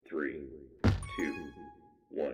3, 2, 1.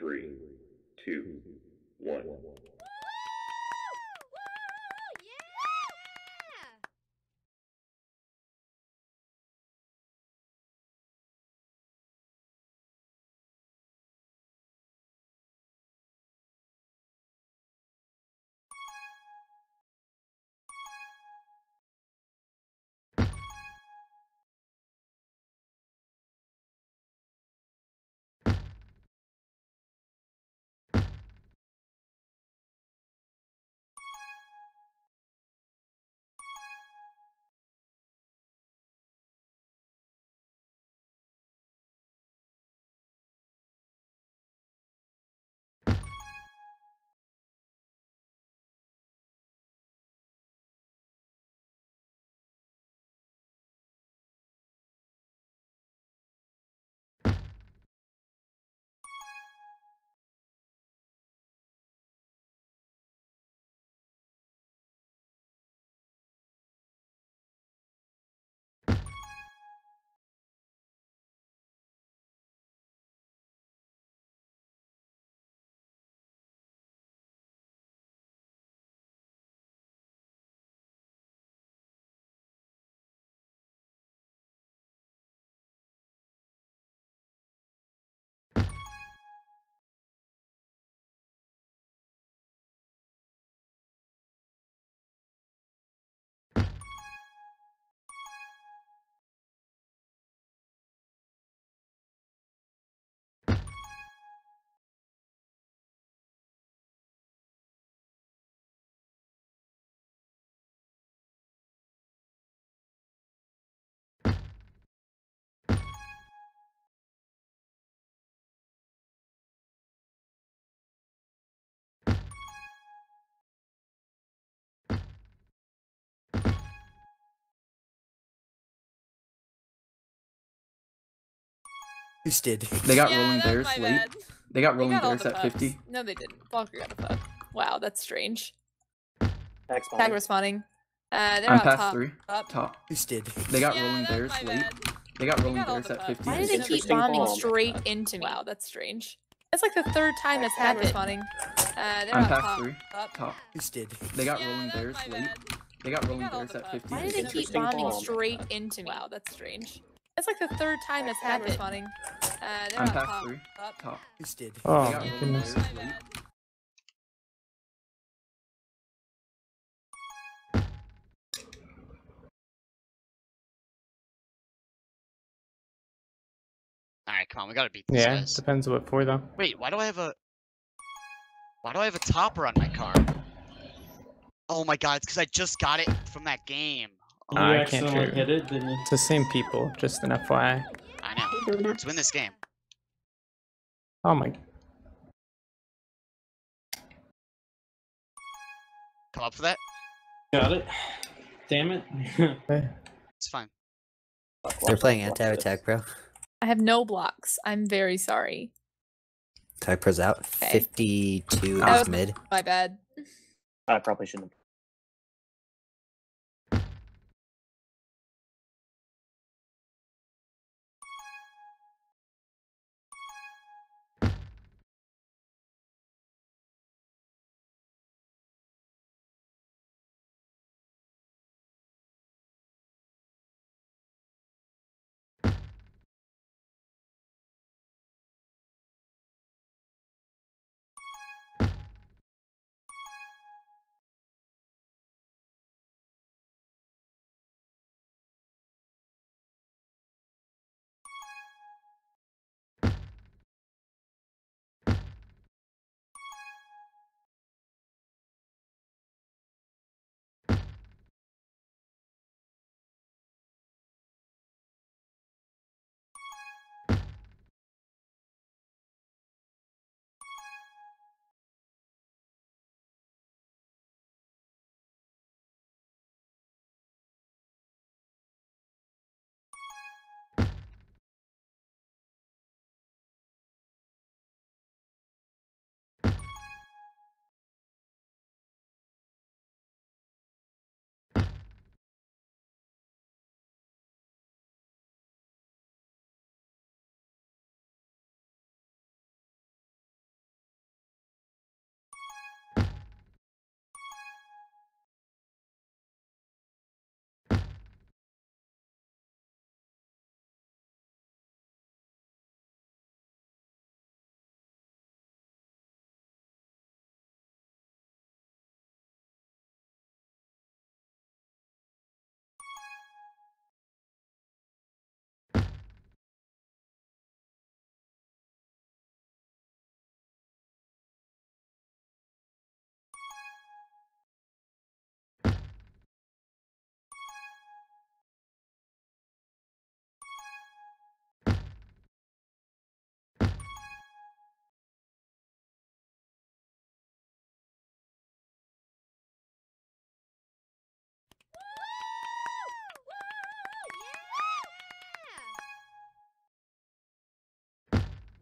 Three, two, one. Boosted. They got Yeah, rolling that was bears my late. bad. They got They rolling got all bears the at pucks. 50. No, they didn't. Walker got a puck. Wow, that's strange. Tag Tag respawning. They're I'm out past top. 3. Up. Top. Boosted. They got Yeah, rolling that was bears my late. bad. They got They rolling got all bears the at pucks. 50. Why did did they they keep keep bombing bomb? straight into me? Wow, that's strange. That's like the third time that's happened. Respawning. They're I'm out past top. 3. Up. Top. Boosted. They got Yeah, rolling that was bears my late. bad. They got They rolling got all bears the at pucks. 50. Why did they keep Interesting bombing bomb. straight into me? Wow, that's strange. That's like the third time that's happened. Respawning. They're I'm out past top. 3. Up. Top. Boosted. Oh, They got my rolling goodness. bears late. Alright, come on, we gotta beat these Yeah, guys. depends what for though. Wait, why do I have a topper on my car? Oh my god, it's because I just got it from that game. You I can't accidentally true. hit it, didn't you? It's the same people, just an FYI. I know. Let's win this game. Oh my. Come up for that? Got it. Damn it. It's fine. They're playing anti-attack, bro. I have no blocks. I'm very sorry. Tag pro's out. Okay. 52 That is was mid. my bad. I probably shouldn't.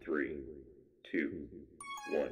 Three, two, one.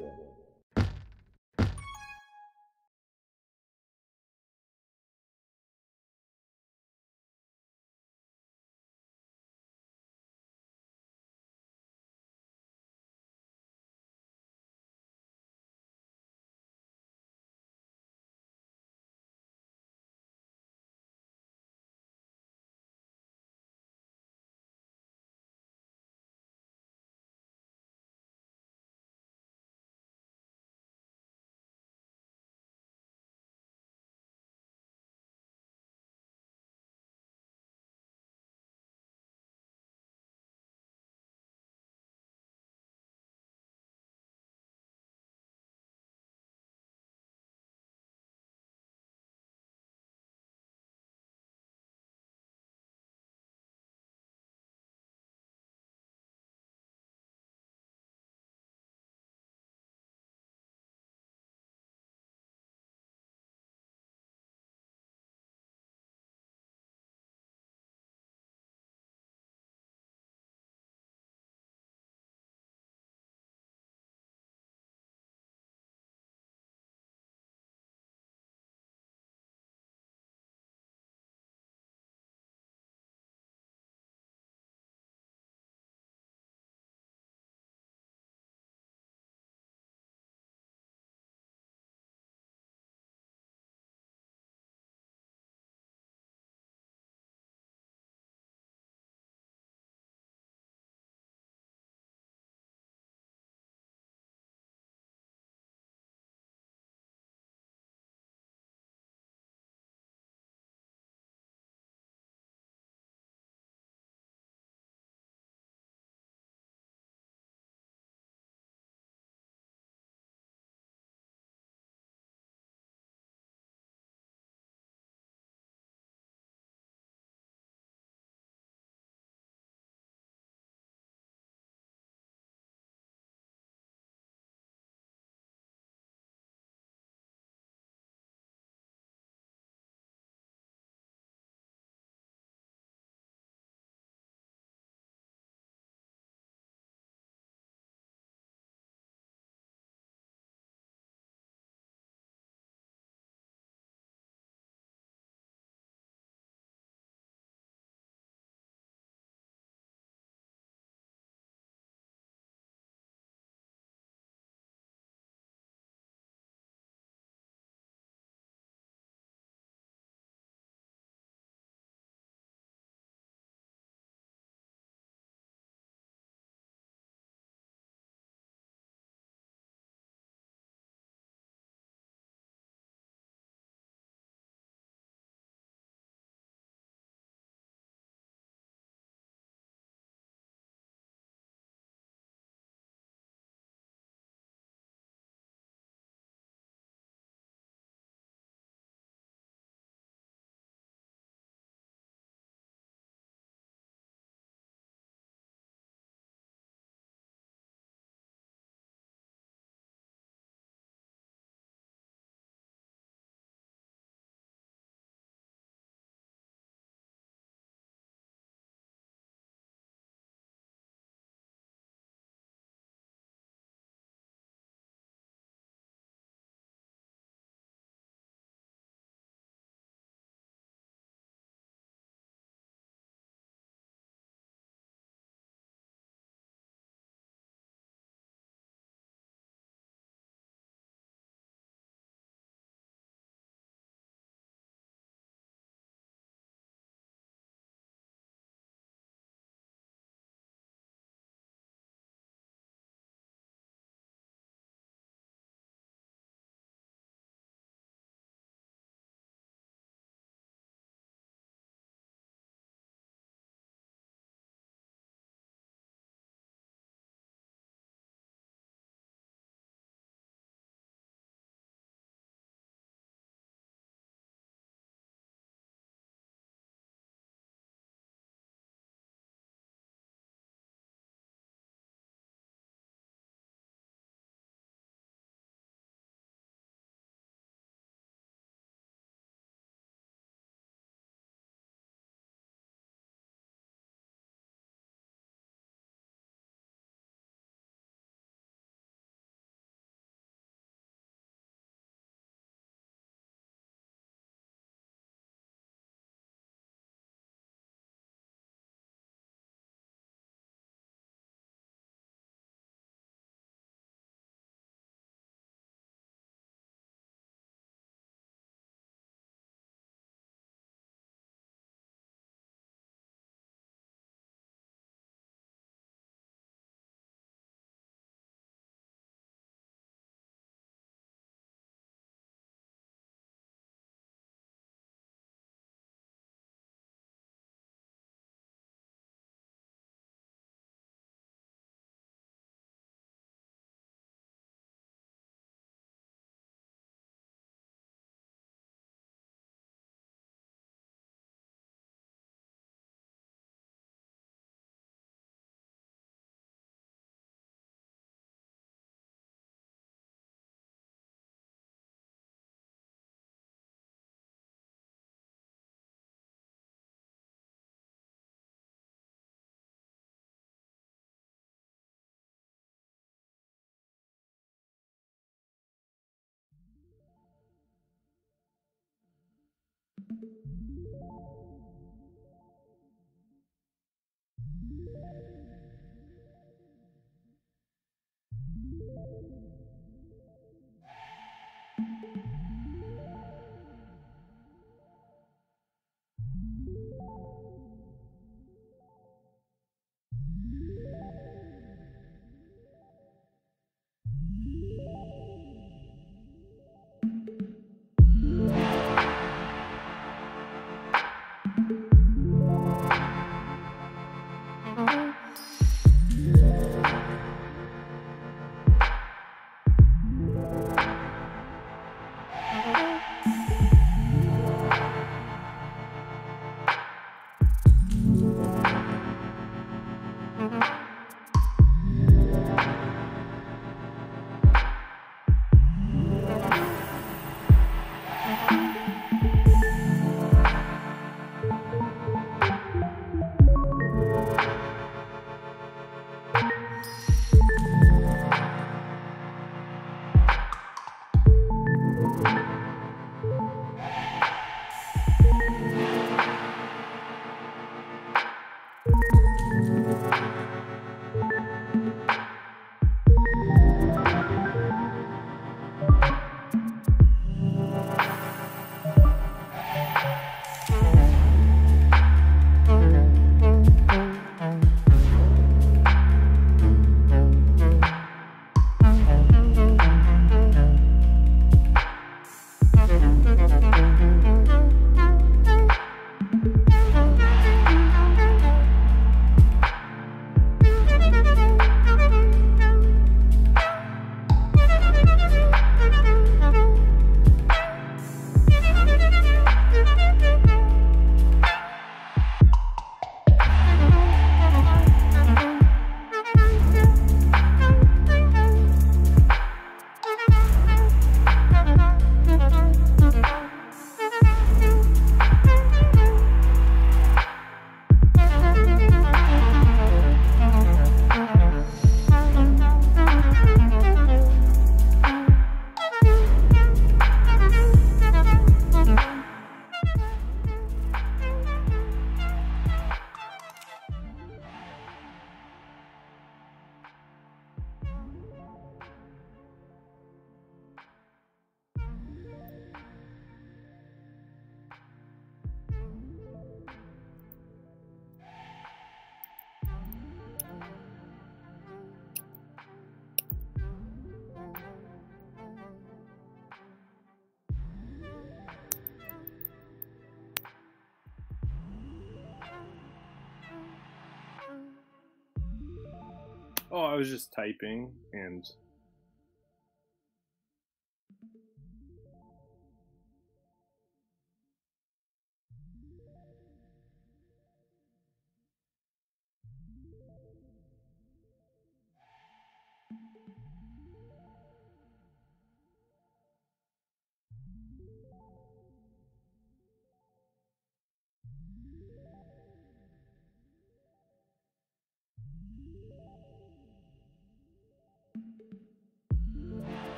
Oh, I was just typing and.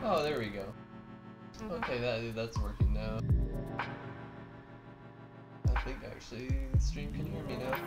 Oh, there we go. Okay, that's working now. I think actually the stream can hear me now.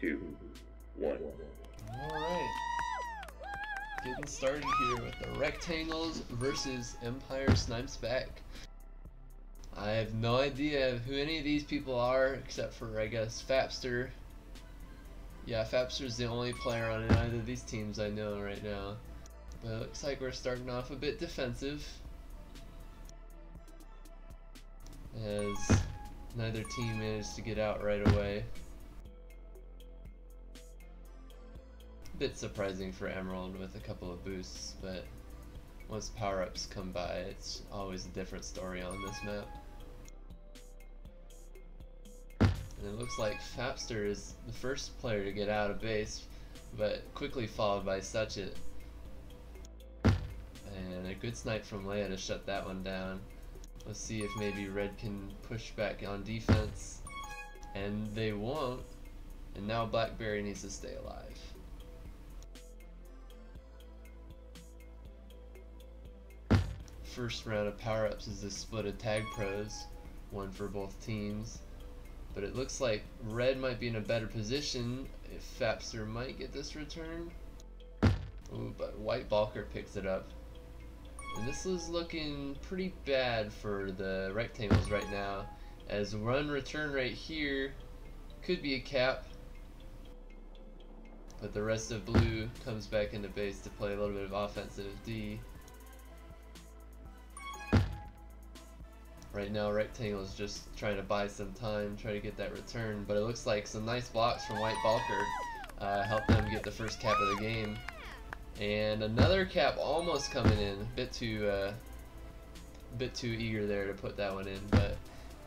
2, 1. Alright. Getting started here with the Rectangles versus Empire Snipes back. I have no idea who any of these people are except for, I guess, Fapster. Yeah, Fapster's the only player on either of these teams I know right now. But it looks like we're starting off a bit defensive, as neither team managed to get out right away. A bit surprising for Emerald with a couple of boosts, but once power-ups come by, it's always a different story on this map. And it looks like Fapster is the first player to get out of base, but quickly followed by Suchit. And a good snipe from Leia to shut that one down. Let's see if maybe Red can push back on defense. And they won't. And now Blackberry needs to stay alive. First round of power-ups is the split of tag pros, one for both teams. But it looks like Red might be in a better position if Fapster might get this return. Ooh, but White Balker picks it up. And this is looking pretty bad for the Rectangles right now, as run return right here could be a cap. But the rest of Blue comes back into base to play a little bit of offensive D. Right now, Rectangle is just trying to buy some time, try to get that return, but it looks like some nice blocks from White Balker helped them get the first cap of the game. And another cap almost coming in, a bit too eager there to put that one in, but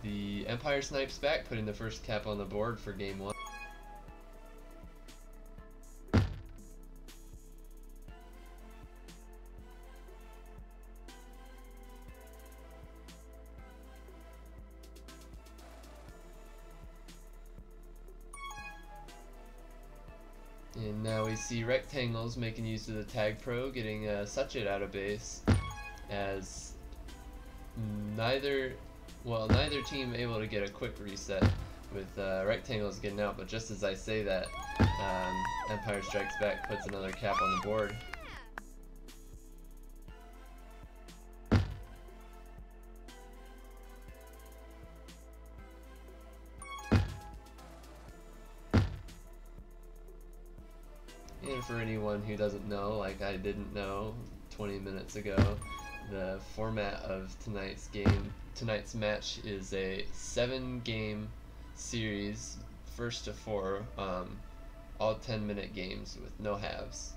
the Empire Snipes back, putting the first cap on the board for game 1. And now we see Rectangles making use of the Tag Pro, getting Suchit out of base, as neither team able to get a quick reset, with Rectangles getting out. But just as I say that, Empire Strikes Back puts another cap on the board. And for anyone who doesn't know, like I didn't know 20 minutes ago, the format of tonight's match is a 7-game series, first to 4, all 10-minute games with no halves.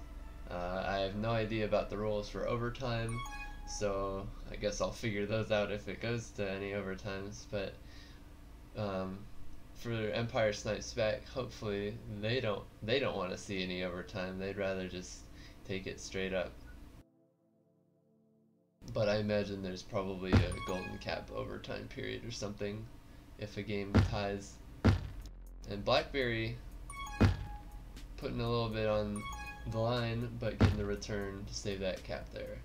I have no idea about the rules for overtime, so I guess I'll figure those out if it goes to any overtimes, but for Empire Snipes Back, hopefully they don't want to see any overtime. They'd rather just take it straight up. But I imagine there's probably a golden cap overtime period or something if a game ties. And Blackberry putting a little bit on the line, but getting the return to save that cap there.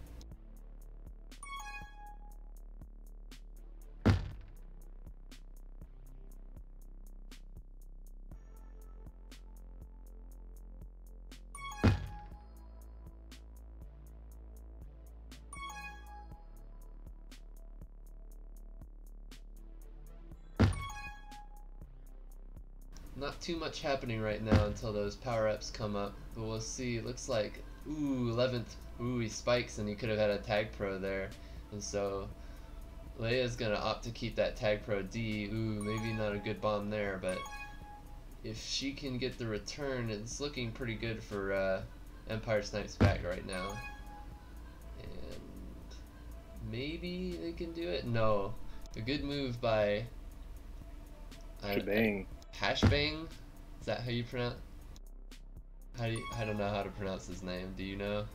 Not too much happening right now until those power-ups come up, but we'll see. It looks like, ooh, 11th, ooh, he spikes, and he could have had a Tag Pro there, and so Leia's gonna opt to keep that Tag Pro D. Ooh, maybe not a good bomb there, but if she can get the return, it's looking pretty good for Empire Snipes Back right now. And maybe they can do it? No. A good move by Shebang. Hashbang? Is that how you pronounce? I don't know how to pronounce his name. Do you know?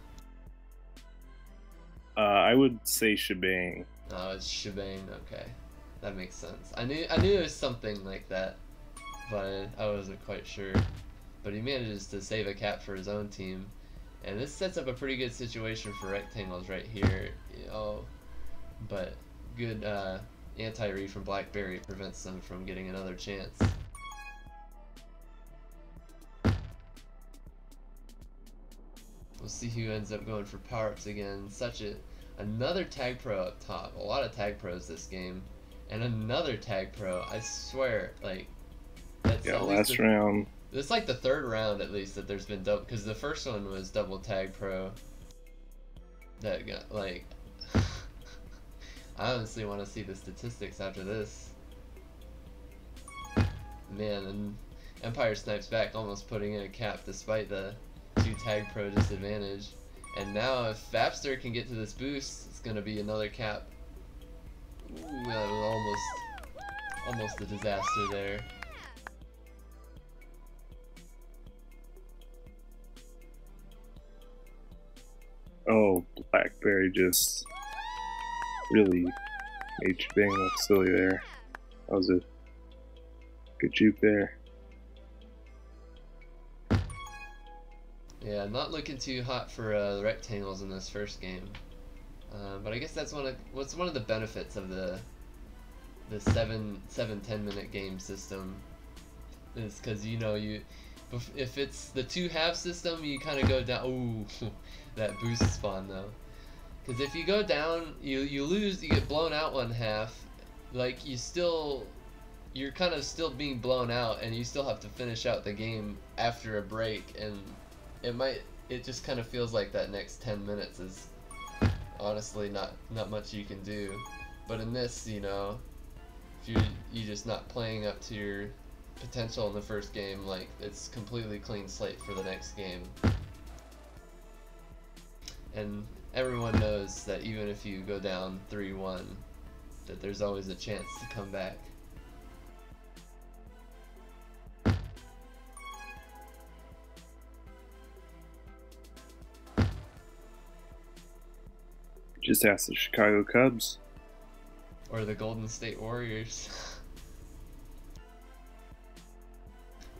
I would say Shebang. Oh, it's Shebang. Okay, that makes sense. I knew it was something like that, but I wasn't quite sure. But he manages to save a cap for his own team, and this sets up a pretty good situation for Rectangles right here. Oh, but good anti-read from Blackberry prevents them from getting another chance. We'll see who ends up going for power-ups again. Another tag pro up top. A lot of tag pros this game. And another tag pro. I swear, like, that's Yeah, at least last round. it's like the third round at least that there's been double, because the first one was double tag pro. That got, like, I honestly want to see the statistics after this. Man, and Empire snipes back, almost putting in a cap despite the 2 tag pro disadvantage. And now if Vapster can get to this boost, it's gonna be another cap. Ooh, that was almost a disaster there. Oh, Blackberry just really made Shebang look silly there. That was a good juke there. Yeah, not looking too hot for the rectangles in this first game. But I guess that's one of the benefits of the 10 minute game system, is because if it's the 2 half system, you kind of go down. Ooh, that boost spawn though. Because if you go down, you lose, you get blown out 1 half. Like you're kind of still being blown out, and you still have to finish out the game after a break, and it just kind of feels like that next 10 minutes is honestly not much you can do. But in this, if you're just not playing up to your potential in the first game, like, it's completely clean slate for the next game. And everyone knows that even if you go down 3-1, that there's always a chance to come back. Just ask the Chicago Cubs. Or the Golden State Warriors.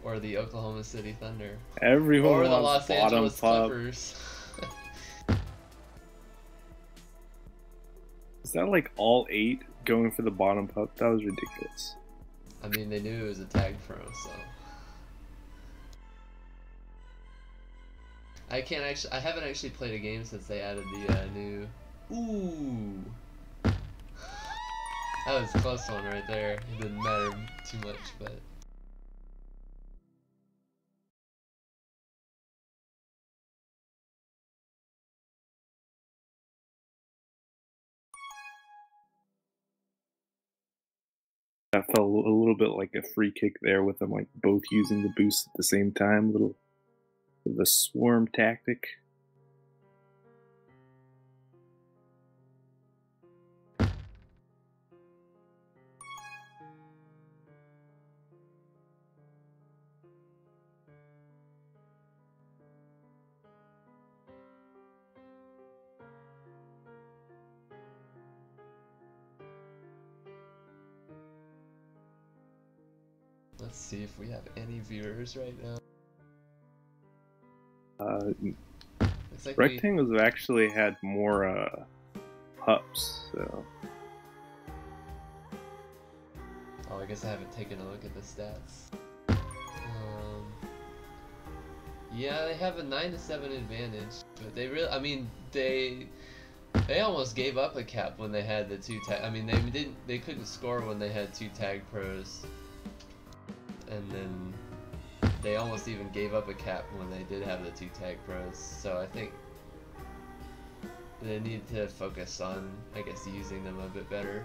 Or the Oklahoma City Thunder. Everyone Or the wants Los bottom Angeles pup. Clippers. Is that like all 8 going for the bottom pup? That was ridiculous. I mean, they knew it was a tag pro, so. I haven't actually played a game since they added the new. Ooh. That was a close one right there. It didn't matter too much, but. That felt a little bit like a free kick there, with them like both using the boost at the same time. Little the swarm tactic. Let's see if we have any viewers right now. Looks like Rectangles have actually had more pups, so. Oh, I guess I haven't taken a look at the stats. Yeah, they have a 9-7 advantage, but they almost gave up a cap when they had the 2 tag. I mean, they couldn't score when they had 2 tag pros, and then they almost even gave up a cap when they did have the 2 tag pros. So I think they need to focus on, I guess, using them a bit better.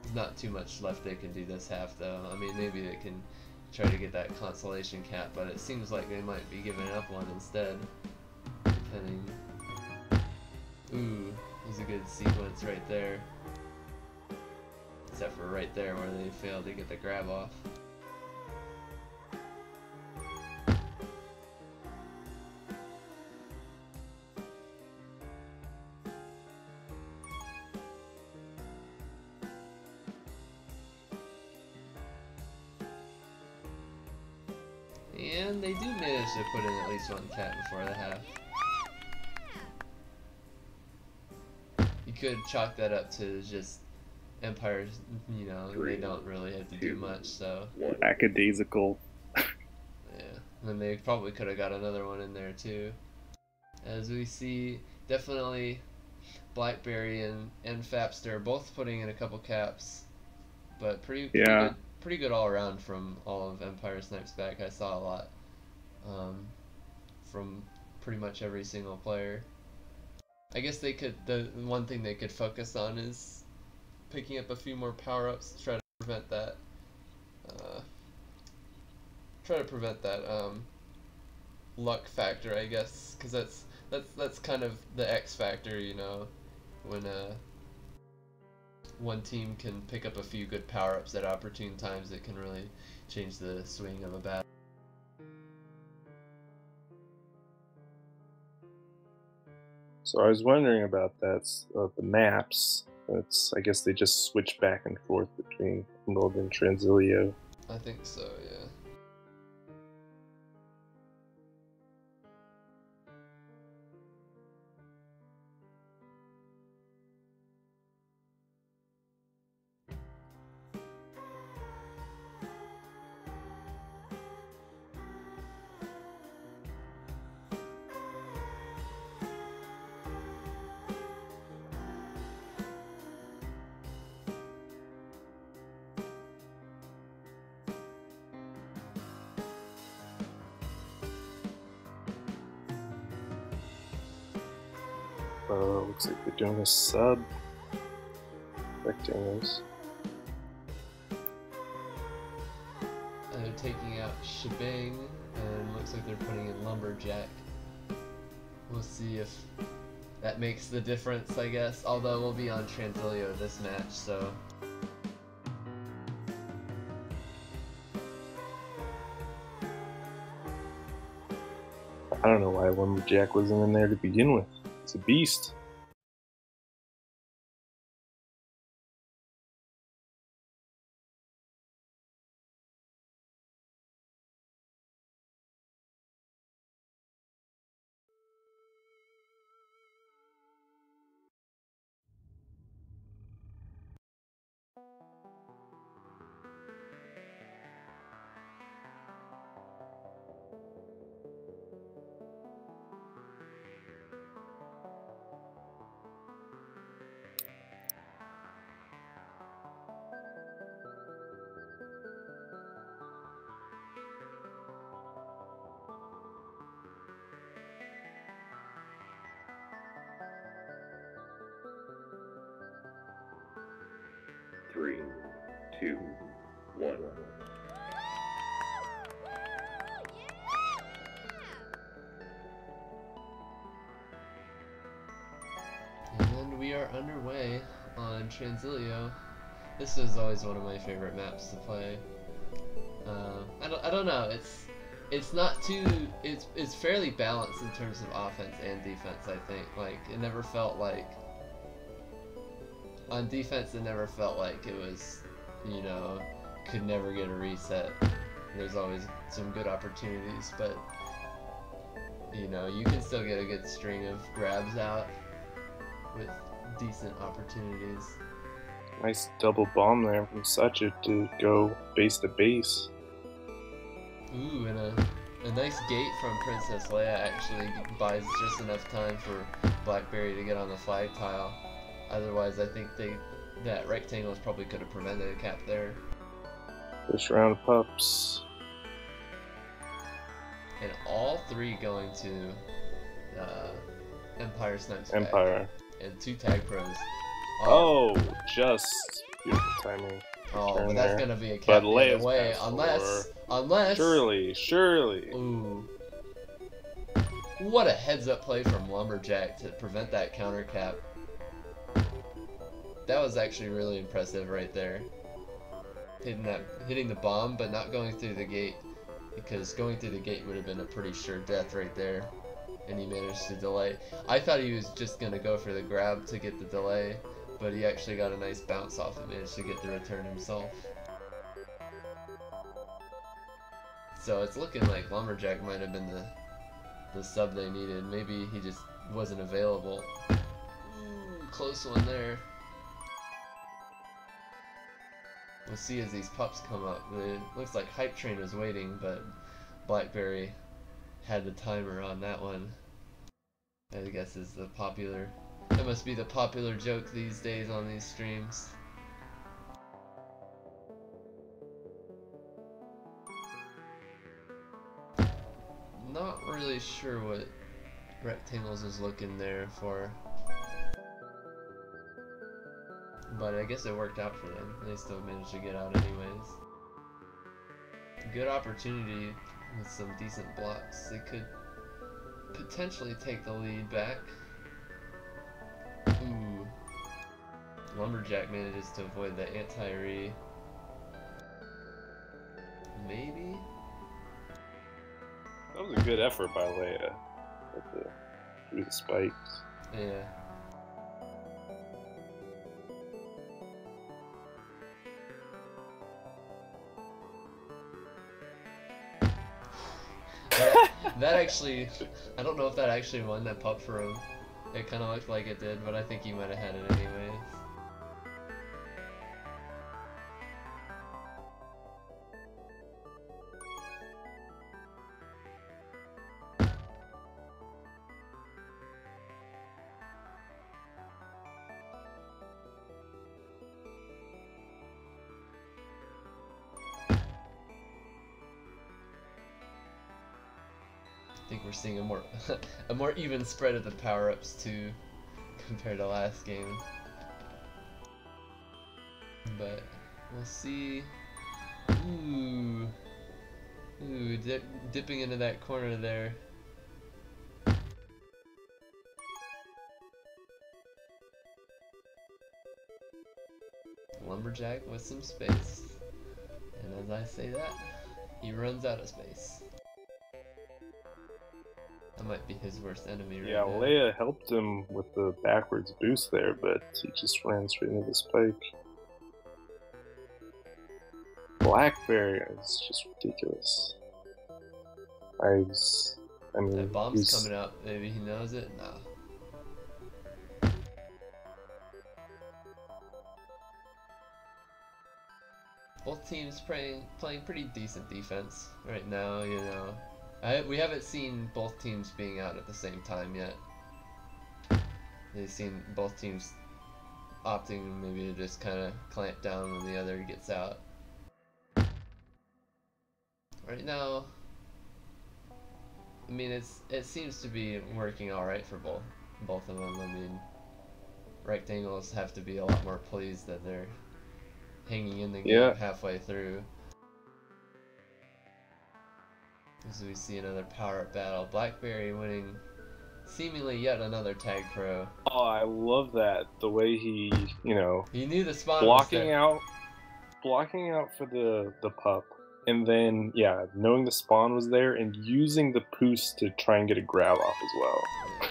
There's not too much left they can do this half, though. I mean, maybe they can try to get that consolation cap, but it seems like they might be giving up one instead. Depending. Ooh, there's a good sequence right there. Except for right there where they failed to get the grab off. And they do manage to put in at least 1 cap before the half. You could chalk that up to just Empires, they don't really have to do much, so. Lackadaisical. Yeah. And then they probably could have got another one in there too. As we see, definitely Blackberry and Fapster both putting in a couple caps, but pretty good all around from all of Empire Snipes back. I saw a lot from pretty much every single player. I guess they could. The one thing they could focus on is picking up a few more power-ups to try to prevent that. Luck factor, I guess, because that's kind of the X factor, you know, when one team can pick up a few good power-ups at opportune times, it can really change the swing of a battle. So I was wondering about that, the maps. I guess they just switch back and forth between Emerald and Transilio. I think so, yeah. Looks like they're doing a sub. Rectangles. They're taking out Shebang, and looks like they're putting in Lumberjack. We'll see if that makes the difference, I guess. Although we'll be on Transilio this match, so. I don't know why Lumberjack wasn't in there to begin with. It's a beast. Three, two, one. And we are underway on Transilio. This is always one of my favorite maps to play. I don't know. It's not too. It's fairly balanced in terms of offense and defense. I think like it never felt like. On defense, it never felt like it was, you know, could never get a reset. There's always some good opportunities, but you know, you can still get a good string of grabs out with decent opportunities. Nice double bomb there from Sacha to go base to base. Ooh, and a nice gate from Princess Leia actually buys just enough time for Blackberry to get on the flag tile. Otherwise, I think that rectangles probably could have prevented a cap there. First round of pups. And all three going to Empire Snipes. Empire. And 2 tag pros. Oh, just beautiful timing. Oh, but that's gonna be a cap But the Leia's other way, unless. Surely. Ooh. What a heads-up play from Lumberjack to prevent that counter cap. That was actually really impressive right there. Hitting the bomb, but not going through the gate, because going through the gate would have been a pretty sure death right there. And he managed to delay. I thought he was just gonna go for the grab to get the delay, but he actually got a nice bounce off and managed to get the return himself. So it's looking like Lumberjack might have been the sub they needed. Maybe he just wasn't available. Ooh, close one there. We'll see as these pups come up. It looks like Hype Train was waiting, but Blackberry had the timer on that one. I guess is the popular. That must be the popular joke these days on these streams. Not really sure what Rectangles is looking there for. But I guess it worked out for them. They still managed to get out anyways. Good opportunity with some decent blocks. They could potentially take the lead back. Ooh. Lumberjack manages to avoid the anti-re. Maybe? That was a good effort by Leia through the spikes. Yeah. That actually, I don't know if that actually won that putt for him. It kind of looked like it did, but I think he might have had it anyways. I think we're seeing a more a more even spread of the power-ups too, compared to last game. But we'll see. Ooh, dipping into that corner there. Lumberjack with some space, and as I say that, he runs out of space. That might be his worst enemy right Yeah, now. Leia helped him with the backwards boost there, but he just ran straight into the spike. Blackberry is just ridiculous. I mean, That bomb's he's... coming out. Maybe he knows it? Nah. Both teams playing pretty decent defense right now, you know. We haven't seen both teams being out at the same time yet. They've seen both teams opting maybe to just kind of clamp down when the other gets out. Right now, I mean, it seems to be working all right for both of them. I mean, Rectangles have to be a lot more pleased that they're hanging in the game halfway through. As we see another power-up battle, Blackberry winning seemingly yet another tag pro. Oh, I love that. The way he, you know, He knew the spot blocking out for the pup, and then knowing the spawn was there and using the poos to try and get a grab off as well. Yeah.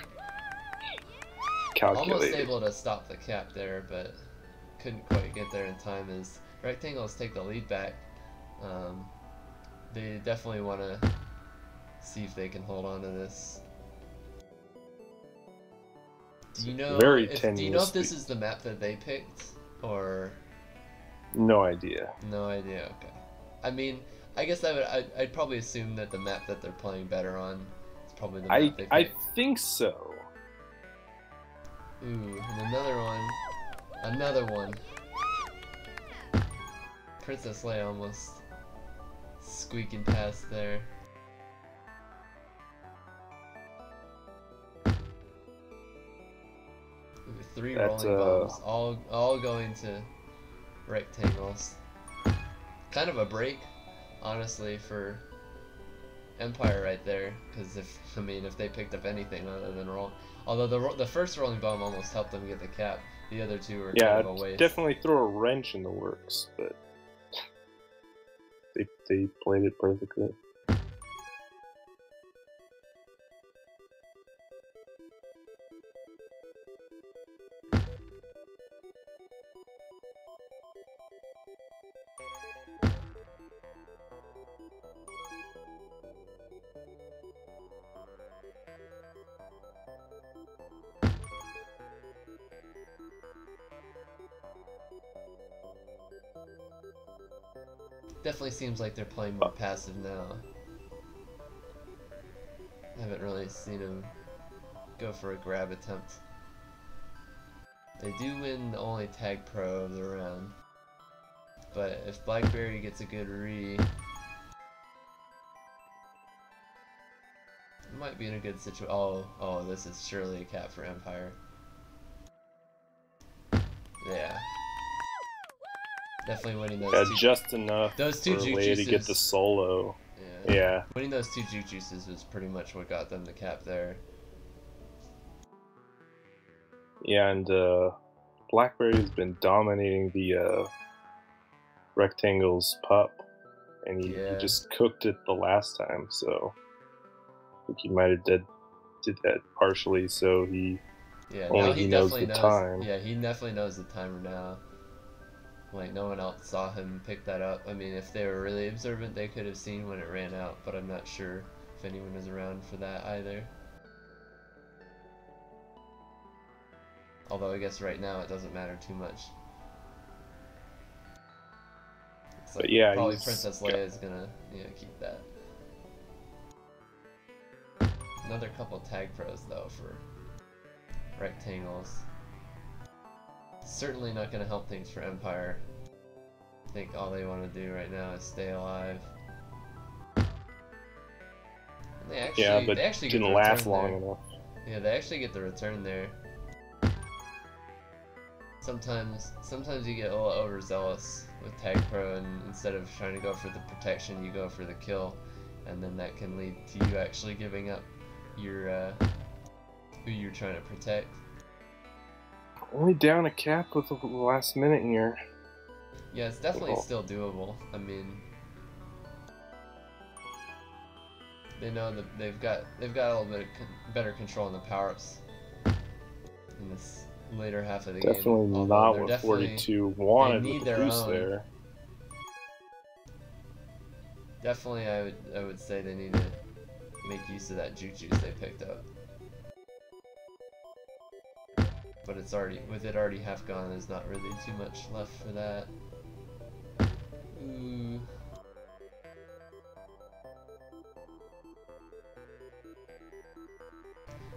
Calculated. Almost able to stop the cap there, but couldn't quite get there in time as Rectangles take the lead back. They definitely want to see if they can hold on to this. Do you know if this is the map that they picked, or no idea? No idea. Okay. I mean, I guess I'd probably assume that the map that they're playing better on is probably the map they picked. I think so. Ooh, and another one. Princess Leia almost squeaking past there. Ooh, 3 rolling bombs, all going to Rectangles. Kind of a break, honestly, for Empire right there, because if they picked up anything other than roll, although the first rolling bomb almost helped them get the cap, the other two were kind of a waste. Definitely throw a wrench in the works, but they played it perfectly. Definitely seems like they're playing more passive now. Haven't really seen him go for a grab attempt. They do win the only tag pro of the round. But if Blackberry gets a good re, it might be in a good situation. Oh, this is surely a cap for Empire. Yeah. Definitely winning those two. Just enough Those two for juke Leia to get juices. the solo. Yeah. Yeah. Winning those two juke juices was pretty much what got them the cap there. Yeah, and Blackberry's been dominating the Rectangle's pup, and he just cooked it the last time, so I think he might have did that partially, so he knows the time. Yeah, he definitely knows the timer now. Like, no one else saw him pick that up. I mean, if they were really observant, they could have seen when it ran out, but I'm not sure if anyone was around for that either. Although I guess right now it doesn't matter too much. It's like, but yeah, probably Princess Leia is gonna keep that. Another couple tag pros though for rectangles. Certainly not gonna help things for Empire. I think all they want to do right now is stay alive. And they actually didn't last long enough. Yeah, they actually get the return there. Sometimes you get a little overzealous with tag pro, and instead of trying to go for the protection, you go for the kill, and then that can lead to you actually giving up your who you're trying to protect. Only down a cap with the last minute here. Yeah, it's definitely still doable. I mean, they know that they've got a little bit better control on the power-ups in this later half of the game. Definitely not what 42 wanted with the boost there. Definitely, I would say they need to make use of that juke juice they picked up. But it's already, with it already half gone, there's not really too much left for that. Ooh.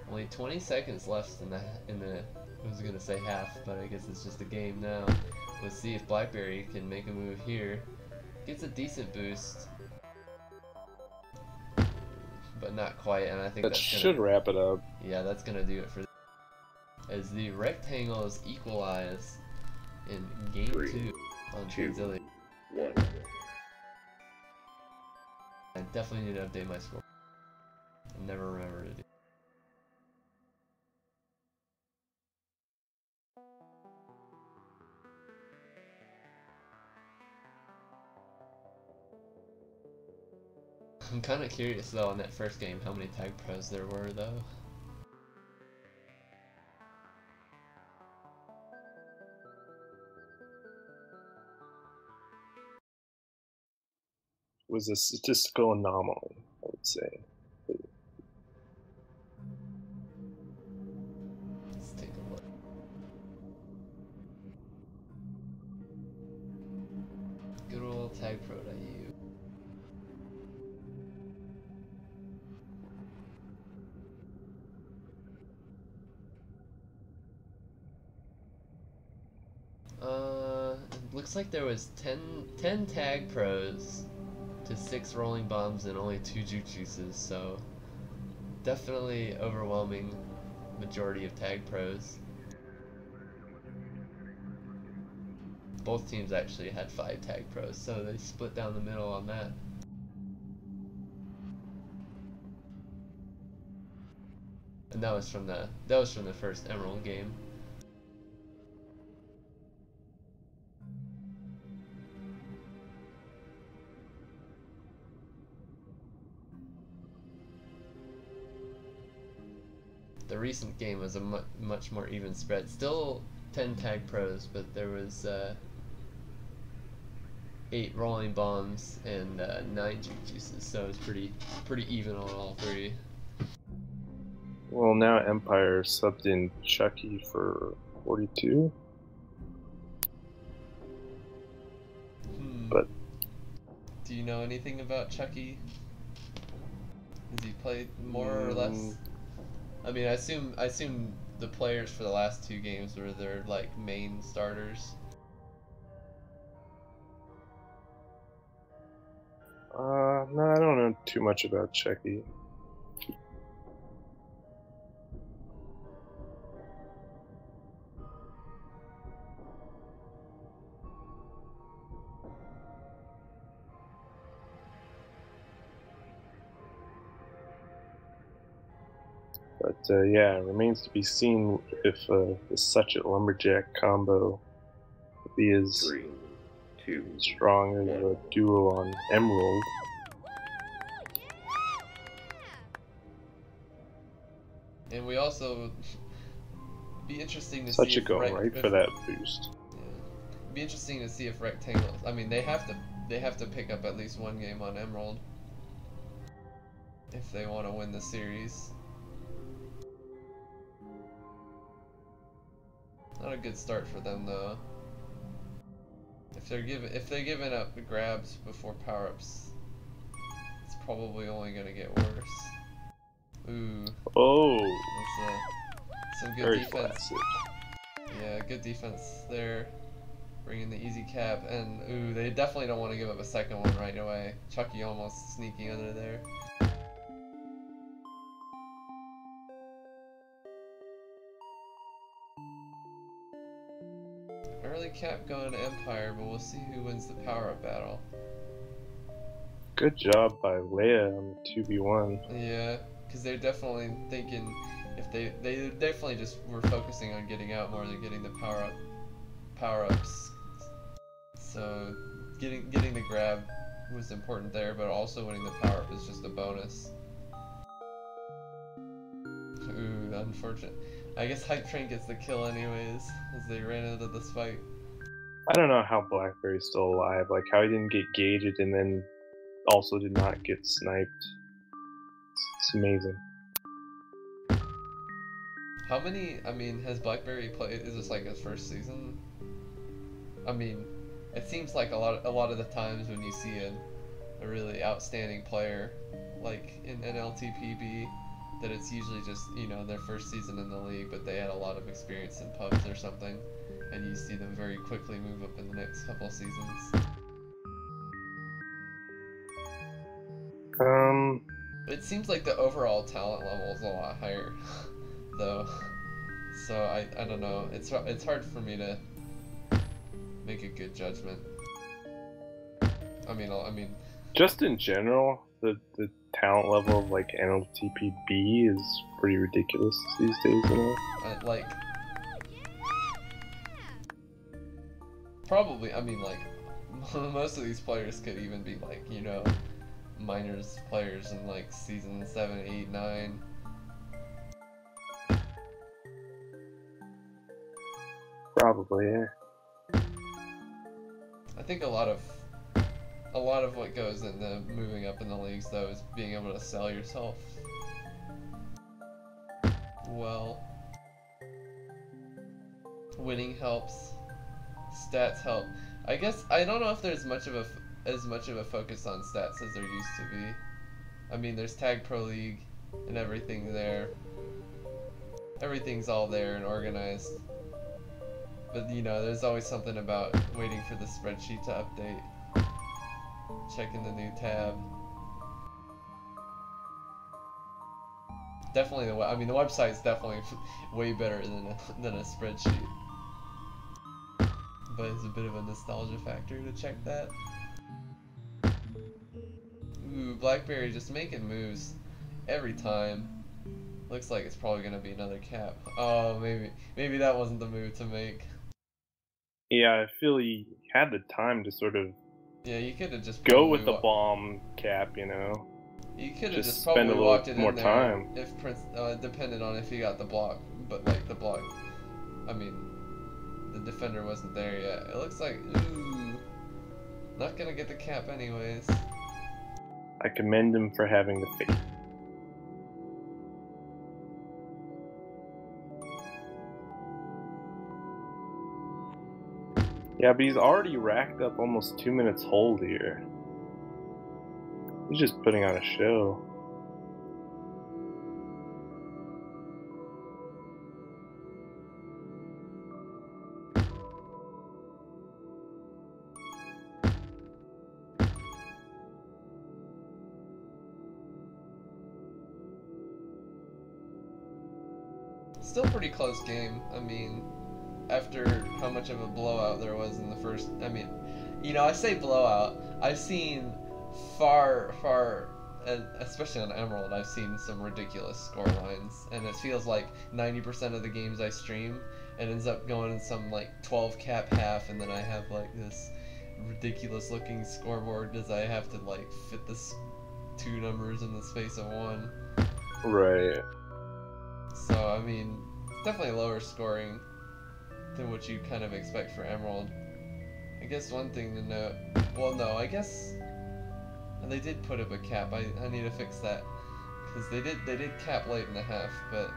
Only 20 seconds left in the I was gonna say half, but I guess it's just a game now. Let's see if Blackberry can make a move here. Gets a decent boost, but not quite, and I think that should wrap it up. Yeah, that's gonna do it for as the rectangles equalize in game 2 on Transilia. 1. I definitely need to update my score. I never remember to do. I'm kind of curious though in that first game how many tag pros there were though. It was a statistical anomaly, I would say. Let's take a look. Good old tagpro.eu. It looks like there was 10 tag pros to 6 rolling bombs and only 2 juke juices, so definitely overwhelming majority of tag pros. Both teams actually had 5 tag pros, so they split down the middle on that. And that was from the first Emerald game. The recent game was a much more even spread. Still 10 tag pros, but there was 8 rolling bombs and 9 juke juices, so it's pretty even on all 3. Well, now Empire subbed in Chucky for 42. But do you know anything about Chucky? Has he played more or less? I mean, I assume the players for the last 2 games were their like main starters. No, I don't know too much about Checky. But yeah, it remains to be seen if the Such It Lumberjack combo will be as 3, 2, strong as a duo on Emerald. And we also be interesting to Such see a if go Rekt, right for that boost. Yeah. Be interesting to see if Rectangle. I mean, they have to pick up at least 1 game on Emerald if they want to win the series. Not a good start for them though. If they're giving up the grabs before power-ups, it's probably only gonna get worse. Ooh. Oh, That's some good very defense. flaccid. Yeah, good defense there. Bringing the easy cap, and ooh, they definitely don't want to give up a second one right away. Chucky almost sneaking under there. Early cap going to Empire, but we'll see who wins the power-up battle. Good job by Leia on the 2v1. Yeah, because they're definitely thinking if they definitely just were focusing on getting out more than getting the power-ups. So getting the grab was important there, but also winning the power-up is just a bonus. Ooh, unfortunate. I guess Hype Train gets the kill anyways, as they ran into this fight. I don't know how Blackberry's still alive, like how he didn't get gauged and then also did not get sniped. It's amazing. How many, I mean, has Blackberry played, is this like his first season? I mean, it seems like a lot of the times when you see a really outstanding player, like in NLTP, that it's usually just, you know, their first season in the league, but they had a lot of experience in pubs or something, and you see them very quickly move up in the next couple seasons. It seems like the overall talent level is a lot higher, though. So I don't know. It's hard for me to make a good judgment. I mean. Just in general, the talent level of like NLTP is pretty ridiculous these days, you know? Like, probably, I mean, like, most of these players could even be like, you know, minors players in like season 7, 8, 9. Probably, yeah. I think a lot of what goes into moving up in the leagues, though, is being able to sell yourself well. Winning helps. Stats help. I guess I don't know if there's as much of a focus on stats as there used to be. I mean, there's Tag Pro League and everything there. Everything's all there and organized. But you know, there's always something about waiting for the spreadsheet to update. Checking the new tab. Definitely the website's definitely way better than a spreadsheet. But it's a bit of a nostalgia factor to check that. Ooh, Blackberry just making moves every time. Looks like it's probably gonna be another cap. Oh, maybe that wasn't the move to make. Yeah, I feel he had the time to sort of. Yeah, you could have just go with the bomb cap, you know. You could have just spend probably a little walked it more in there time. if Prince depended on if he got the block, but like the block, I mean, the defender wasn't there yet. It looks like ooh, not gonna get the cap anyways. I commend him for having the faith. Yeah, but he's already racked up almost 2 minutes hold here. He's just putting on a show. still pretty close game. I mean, after how much of a blowout there was in the first, I mean, you know, I say blowout, I've seen far, and especially on Emerald, I've seen some ridiculous score lines, and it feels like 90% of the games I stream, it ends up going in some like 12 cap half, and then I have like this ridiculous looking scoreboard because I have to like fit this 2 numbers in the space of 1. Right. So I mean, it's definitely lower scoring than what you kind of expect for Emerald. I guess one thing to note, well no, I guess they did put up a cap. I need to fix that, because they did cap late in the half, but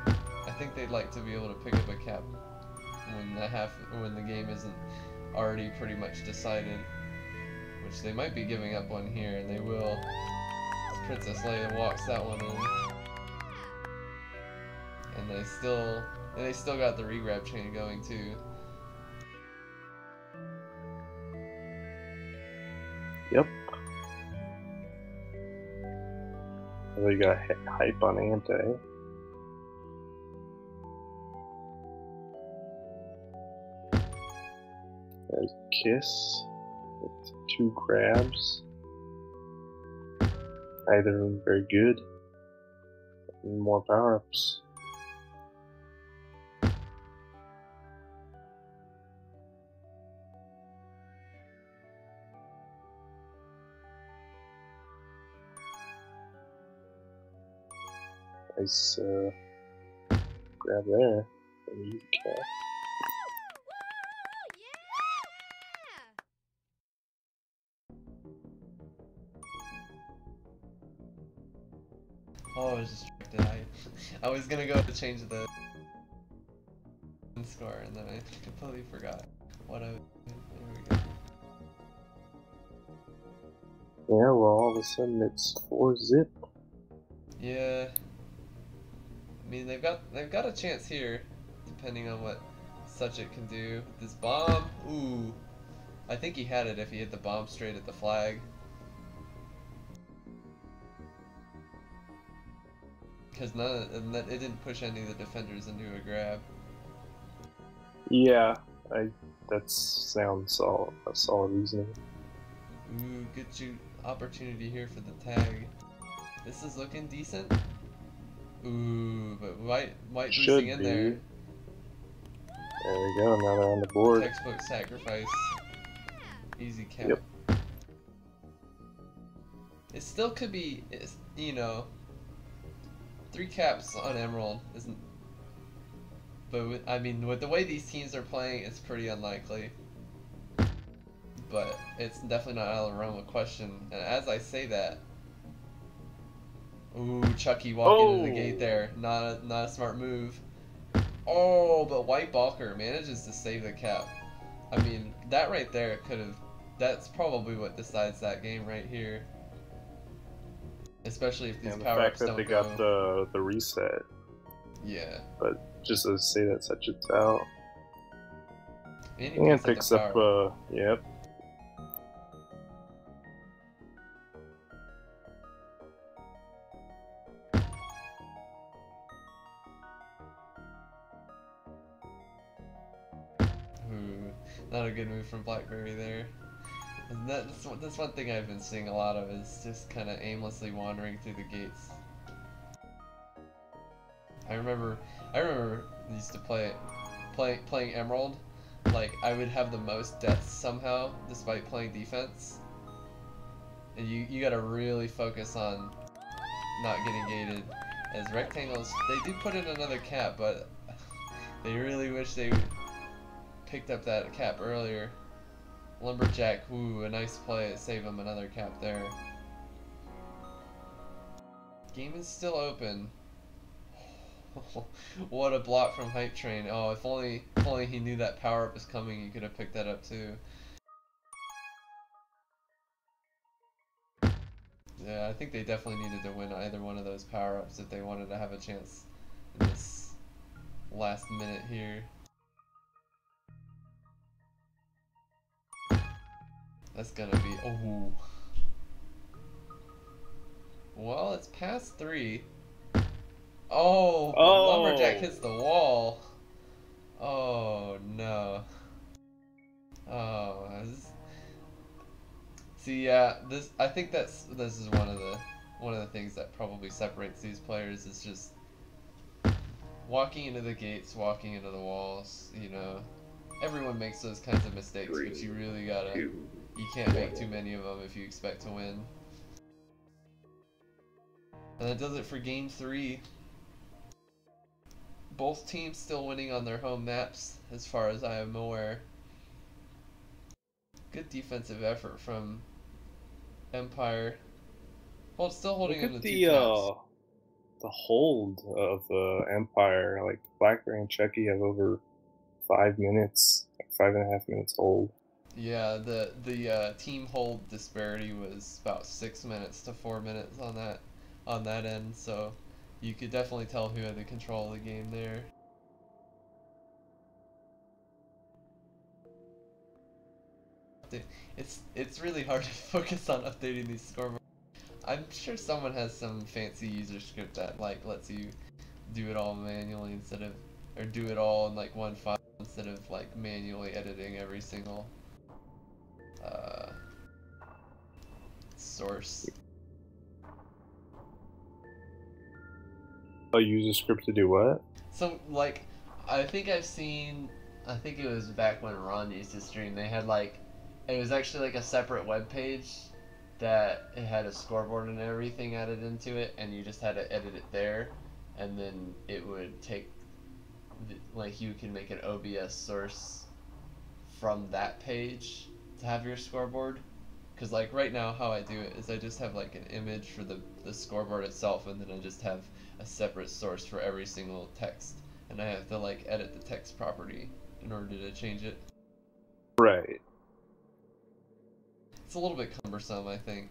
I think they'd like to be able to pick up a cap when the game isn't already pretty much decided, which they might be giving up one here, and they will. Princess Leia walks that one in, and they still got the regrab chain going too. Yep. They got hype on anti. There's Kiss with 2 grabs. Neither of them very good. Need more power-ups. Nice grab there. Okay. Oh, I was distracted. I was gonna go to change the score, and then I completely forgot what I was doing. There we go. Yeah, well, all of a sudden it's 4-zip. Yeah. I mean, they've got a chance here, depending on what Such It can do. This bomb, ooh. I think he had it if he hit the bomb straight at the flag. Because it didn't push any of the defenders into a grab. Yeah, that sounds a solid reasoning. Ooh, good opportunity here for the tag. This is looking decent. Ooh, but white boosting in there. There we go, now they're on the board. Textbook sacrifice. Easy cap. Yep. It still could be, you know, 3 caps on Emerald isn't. But I mean, with the way these teams are playing, it's pretty unlikely. But it's definitely not out of the realm of question. And as I say that, ooh, Chucky walking into the gate there. Not a smart move. Oh, but White Balker manages to save the cap. I mean, that right there could have. That's probably what decides that game right here. Especially if these power-ups don't go. And the fact that they got the reset. Yeah. But just to say that Such It's out. And picks up, yep. Not a good move from Blackberry there. And that's one thing I've been seeing a lot of, is just kind of aimlessly wandering through the gates. I remember I used to playing Emerald. Like, I would have the most deaths somehow, despite playing defense. And you gotta really focus on not getting gated. As rectangles, they do put in another cap, but they really wish they picked up that cap earlier. Lumberjack, ooh, a nice play. Save him another cap there. Game is still open. What a block from Hype Train. Oh, if only he knew that power up was coming, he could have picked that up too. Yeah, I think they definitely needed to win either one of those power ups if they wanted to have a chance in this last minute here. That's gonna be, oh. Well, it's past 3. Oh, the Oh. lumberjack hits the wall. Oh no. Oh. See, yeah, I think this is one of the things that probably separates these players is just walking into the gates, walking into the walls. You know, everyone makes those kinds of mistakes, but you really gotta. You can't make too many of them if you expect to win. And that does it for game 3. Both teams still winning on their home maps, as far as I am aware. Good defensive effort from Empire. Well, still holding Look in at the 2 caps. the hold of Empire. Like Blackberry and Chucky have over 5 minutes, like 5.5 minutes hold. Yeah, the team hold disparity was about 6 minutes to 4 minutes on that end, so you could definitely tell who had the control of the game there. It's really hard to focus on updating these scoreboards. I'm sure someone has some fancy user script that like lets you do it all manually or do it all in like one file instead of like manually editing every single source. A user script to do what? So like, I think it was back when Ron used to stream. They had like, it was actually like a separate web page that it had a scoreboard and everything added into it, and you just had to edit it there, and then it would take, like you can make an OBS source from that page to have your scoreboard. Because like right now how I do it is I just have like an image for the scoreboard itself, and then I just have a separate source for every single text, and I have to like edit the text property in order to change it. Right. It's a little bit cumbersome, I think.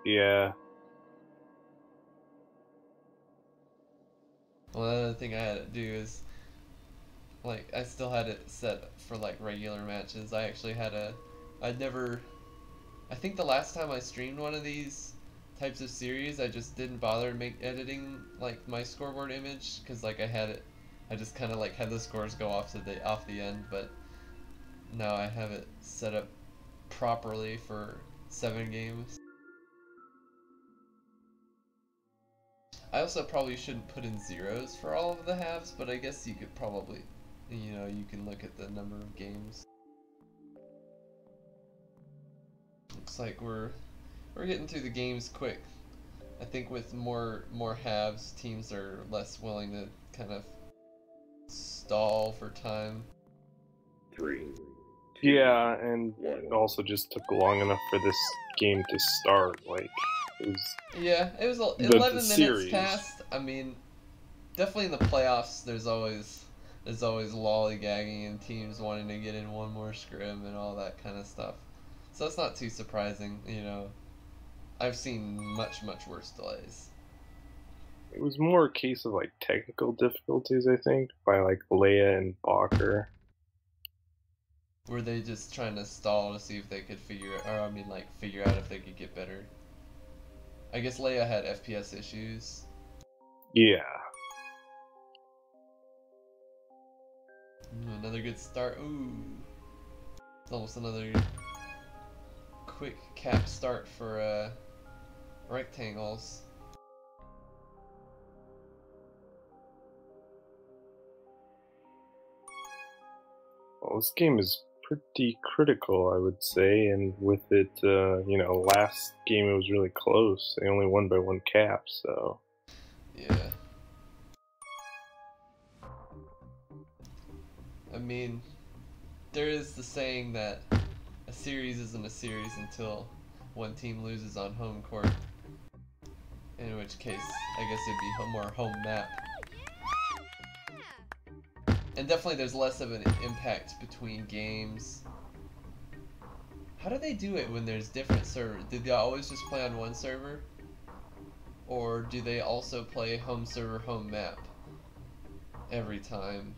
Yeah. Well, another thing I had to do is, like, I still had it set for like regular matches. I think the last time I streamed one of these types of series, I just didn't bother editing like my scoreboard image, because like I just kind of like had the scores go off the end, but now I have it set up properly for 7 games. I also probably shouldn't put in zeros for all of the halves, but I guess you could probably, you can look at the number of games. Looks like we're getting through the games quick. I think with more halves, teams are less willing to kind of stall for time. 3, 2, Yeah, and 1. it also just took long enough for this game to start. Like, it was. Yeah, it was 11 minutes past. I mean, definitely in the playoffs, there's always lollygagging and teams wanting to get in one more scrim and all that kind of stuff. So it's not too surprising, I've seen much worse delays. It was more a case of like technical difficulties, I think, by like Leia and Balker. Were they just trying to stall to see if they could figure out if they could get better? I guess Leia had FPS issues. Yeah. Another good start. Ooh. It's almost another quick cap start for rectangles. Well, this game is pretty critical, I would say, and with it, last game it was really close. They only won by 1 cap, so. Yeah. I mean, there is the saying that a series isn't a series until one team loses on home court. In which case, I guess it'd be more home map. And definitely there's less of an impact between games. How do they do it when there's different servers? Did they always just play on one server? Or do they also play home server, home map every time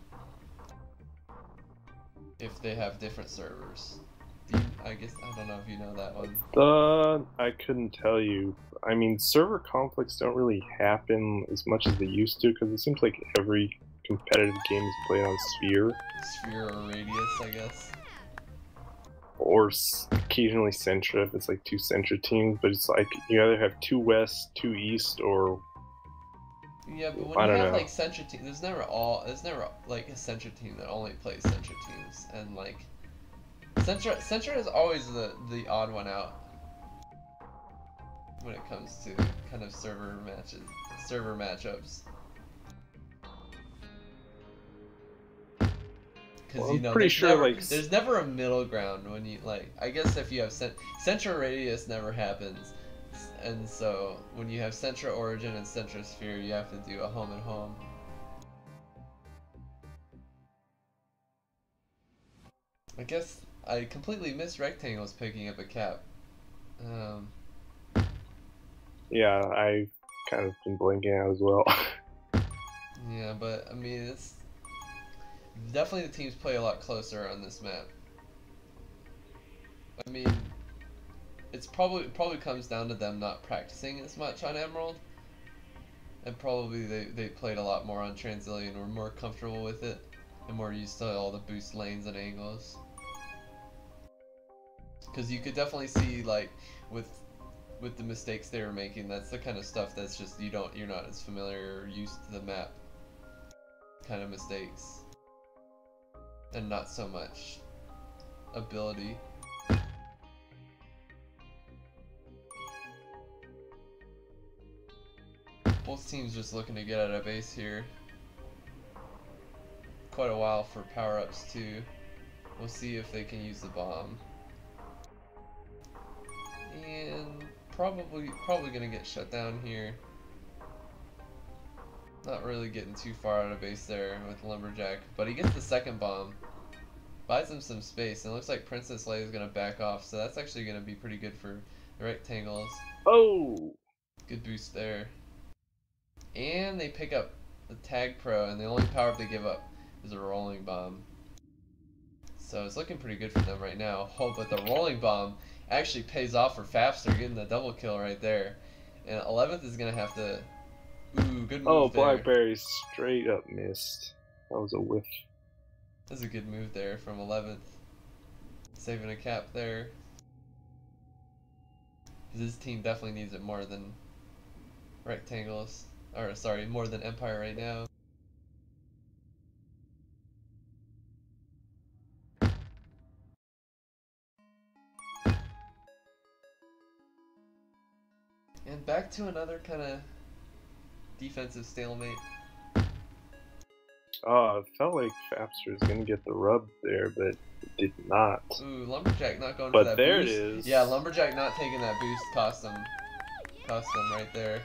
if they have different servers? I guess I don't know if you know that one. I couldn't tell you. I mean, server conflicts don't really happen as much as they used to because it seems like every competitive game is played on Sphere. Sphere or Radius, I guess. Or occasionally Centra if it's like 2 Centra teams, but it's like you either have 2 West, 2 East, or yeah, but when I you don't have know. like Centra teams, there's never like a Centra team that only plays Centra teams, and like Centra is always the odd one out when it comes to kind of server matchups. Because Well, I'm pretty sure there's never a middle ground when you like. I guess if you have Centra Radius never happens, and so when you have Centra Origin and Centra Sphere, you have to do a home and home. I guess I completely missed Rectangles picking up a cap. Yeah, I kind of been blanking out as well. Yeah, but I mean it's definitely the teams play a lot closer on this map. I mean, it probably comes down to them not practicing as much on Emerald, and probably they played a lot more on Transillion, were more comfortable with it, and more used to all the boost lanes and angles. Because you could definitely see like with the mistakes they were making, that's the kind of stuff that's just you're not as familiar or used to the map kind of mistakes, and not so much ability. Both teams just looking to get out of base here. Quite a while for power-ups too. We'll see if they can use the bomb. And probably gonna get shut down here. Not really getting too far out of base there with Lumberjack, but he gets the second bomb. Buys him some space, and it looks like Princess Leia is gonna back off, so that's actually gonna be pretty good for the Rectangles. Oh! Good boost there. And they pick up the Tag Pro, and the only power up they give up is a rolling bomb. So it's looking pretty good for them right now. Oh, but the rolling bomb actually pays off for Fapster, getting the double kill right there. And 11th is going to have to... Ooh, good move Oh, there. Blackberry straight up missed. That was a whiff. That's a good move there from 11th. Saving a cap there. Because his team definitely needs it more than Rectangles. Or, sorry, more than Empire right now. And back to another kind of defensive stalemate. Oh, it felt like Fapster was gonna get the rub there, but it did not. Ooh, Lumberjack not going But for that there boost. it is. Yeah, Lumberjack not taking that boost cost them right there.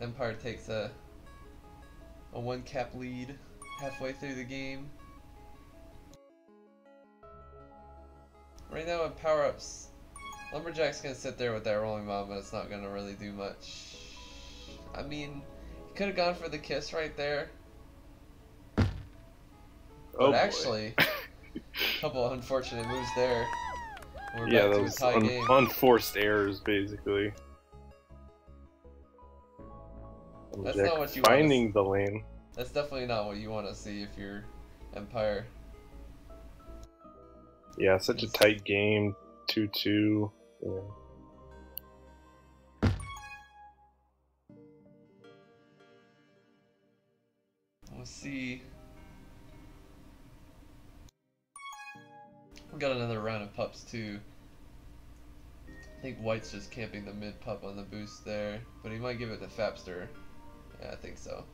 Empire takes a 1 cap lead halfway through the game. Right now in power-ups, Lumberjack's gonna sit there with that rolling bomb, but it's not gonna really do much. I mean, he could have gone for the kiss right there. But actually, a couple of unfortunate moves there. We're back to a tie game. Unforced errors, basically. That's not what you finding the lane. That's definitely not what you want to see if you're Empire. Yeah, such a tight game, 2-2. Yeah. We'll see. We got another round of pups too. I think White's just camping the mid pup on the boost there, but he might give it to Fapster. Yeah, I think so.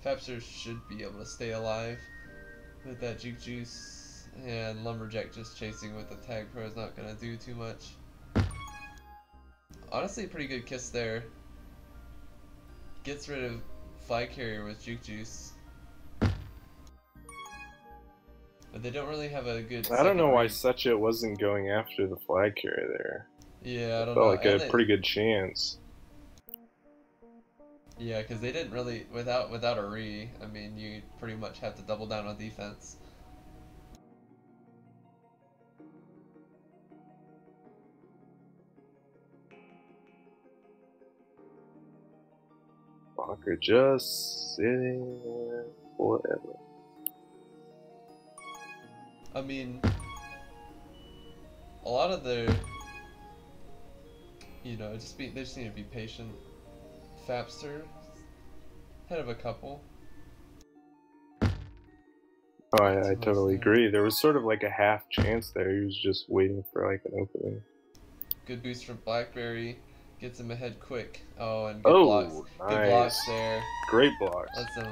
Fapster should be able to stay alive with that Juke Juice, and Lumberjack just chasing with the Tag Pro is not going to do too much. Honestly, pretty good kiss there. Gets rid of Flag Carrier with Juke Juice. But they don't really have a good... I don't know why Suchet wasn't going after the Flag Carrier there. Yeah, I don't know. know. Felt like a pretty good chance. Yeah, because they didn't really... Without a re, I mean, you pretty much have to double down on defense Monaco just sitting there forever. I mean, a lot of their, you know, they just need to be patient. Fapster, head of a couple. Oh, I totally agree. There was sort of like a half chance there. He was just waiting for like an opening. Good boost from Blackberry. Gets him ahead quick. Oh, and good blocks. Nice. Good blocks there. Great blocks. Let's him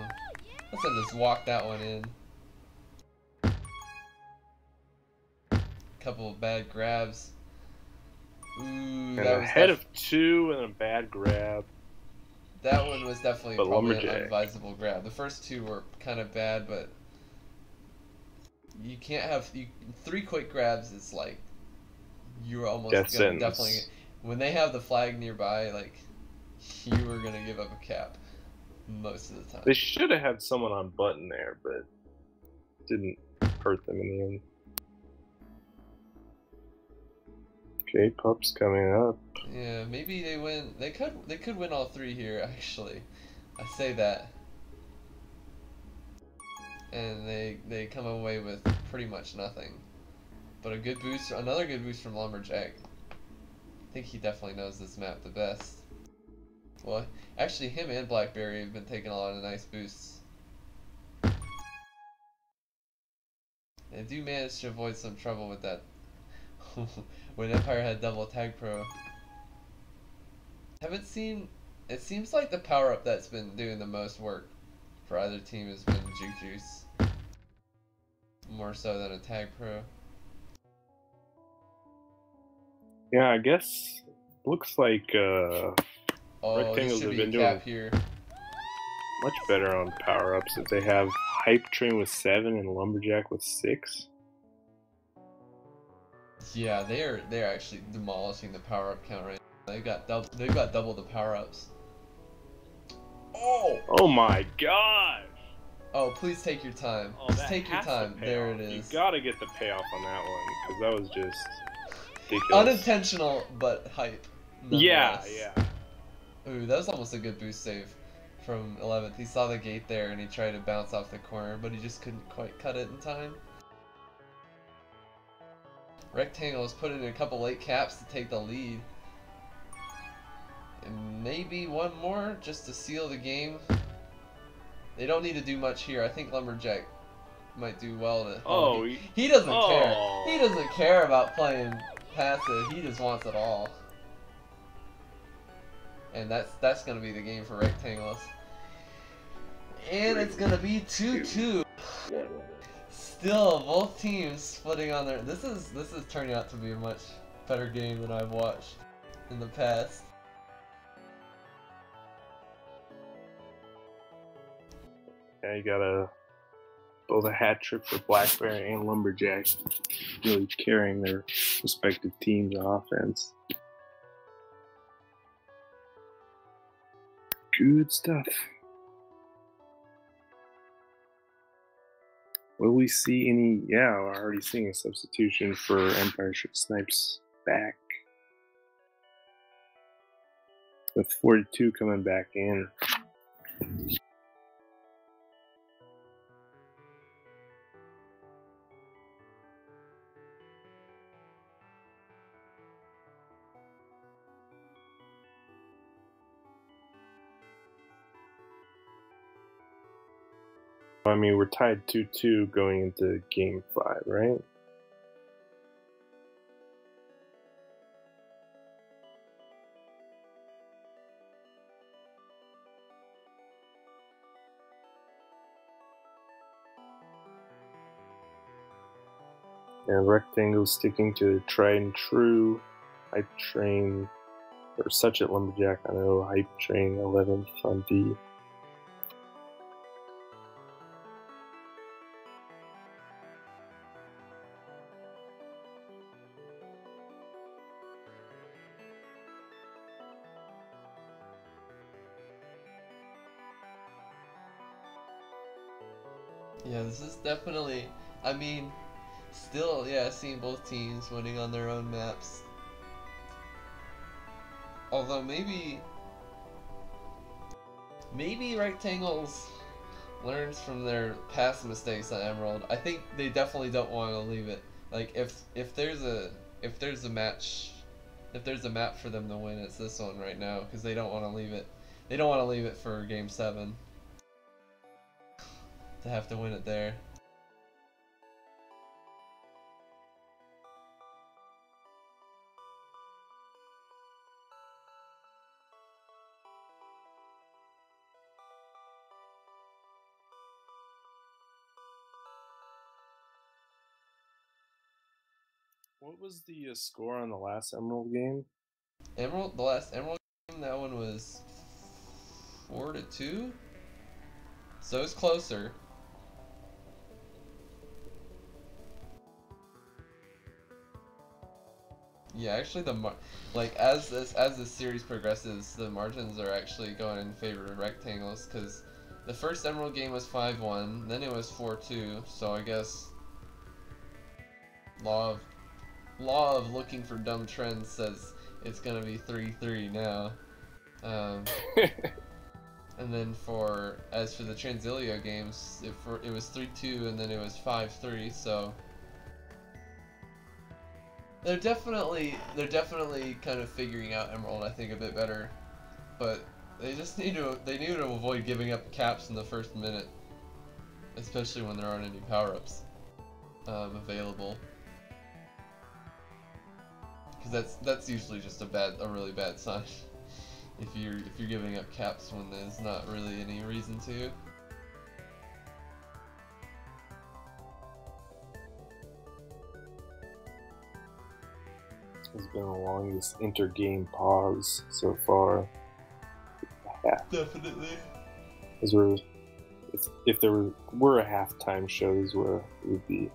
just walk that one in. Couple of bad grabs. Ooh, And that was ahead of 2 and a bad grab. That one was definitely But probably an Lumberjack. unadvisable grab. The first 2 were kind of bad, but you can't have 3 quick grabs. It's like you're almost gonna definitely, when they have the flag nearby, like you were gonna give up a cap most of the time. They should have had someone on button there, but didn't hurt them in the end. Okay, Pup's coming up. Yeah, maybe they win. They could win all 3 here. Actually, I say that, and they come away with pretty much nothing. But a good boost, another good boost from Lumberjack. I think he definitely knows this map the best. Well, actually, him and Blackberry have been taking a lot of nice boosts. They do manage to avoid some trouble with that. When Empire had double tag pro. Haven't seen. It seems like the power up that's been doing the most work for either team has been Juke Juice. More so than a tag pro. Yeah, I guess looks like Oh, Rectangles should have be a been cap doing here. much better on power ups. If they have Hype Train with 7 and Lumberjack with 6. Yeah, they're actually demolishing the power up count right now. They've got double the power ups. Oh! Oh my gosh! Oh, please take your time. Oh, Just that take your has to time. pay There off. it is. You gotta get the payoff on that one, because that was just ridiculous. Unintentional, but hype. Yeah, nonetheless. yeah. Ooh, that was almost a good boost save from 11th. He saw the gate there and he tried to bounce off the corner, but he just couldn't quite cut it in time. Rectangles put in a couple late caps to take the lead. And maybe one more just to seal the game. They don't need to do much here. I think Lumberjack might do well to. Oh, he doesn't oh. care. He doesn't care about playing passive. He just wants it all. And that's gonna be the game for Rectangles. And it's gonna be 2-2. Still, both teams splitting on their. This is turning out to be a much better game than I've watched in the past. Yeah, you gotta build a hat trick for Blackberry and Lumberjack. Really each carrying their respective teams on offense. Good stuff. Will we see any? Yeah, we're already seeing a substitution for Empire Snipes back. With 42 coming back in. I mean, we're tied 2-2 going into game 5, right? And Rectangle sticking to tried and true. Hype Train, or such at Lumberjack, I know. Hype Train 11th on D. Yeah, this is definitely, I mean, still, yeah, seeing both teams winning on their own maps. Although maybe maybe Rectangles learns from their past mistakes on Emerald. I think they definitely don't want to leave it. Like if there's a match, if there's a map for them to win, it's this one right now because they don't want to leave it. They don't want to leave it for Game 7 to have to win it there. What was the score on the last Emerald game? The last Emerald game, that one was 4-2, so it's closer. Yeah, actually, as this series progresses, the margins are actually going in favor of Rectangles because the first Emerald game was 5-1, then it was 4-2. So I guess law of looking for dumb trends says it's gonna be 3-3 now. And then as for the Transilio games, it was 3-2 and then it was 5-3. So they're definitely kind of figuring out Emerald, I think, a bit better, but they need to avoid giving up caps in the first minute, especially when there aren't any power-ups available. Because that's usually just a really bad sign if you're giving up caps when there's not really any reason to. It's been the longest inter-game pause so far. Yeah. Definitely. Because if there were a halftime shows where it would be.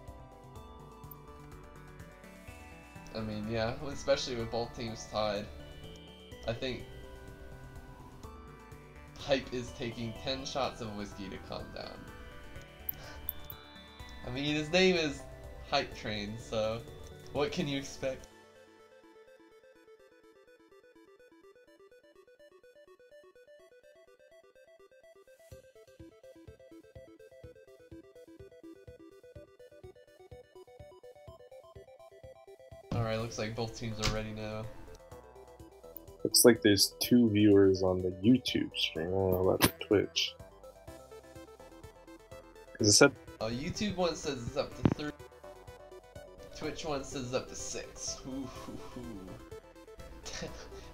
I mean, yeah, especially with both teams tied. I think Hype is taking 10 shots of whiskey to calm down. I mean, his name is Hype Train, so what can you expect? Alright, looks like both teams are ready now. Looks like there's 2 viewers on the YouTube stream. I don't know about the Twitch. Because it said YouTube one says it's up to 3. Twitch one says it's up to 6. Ooh,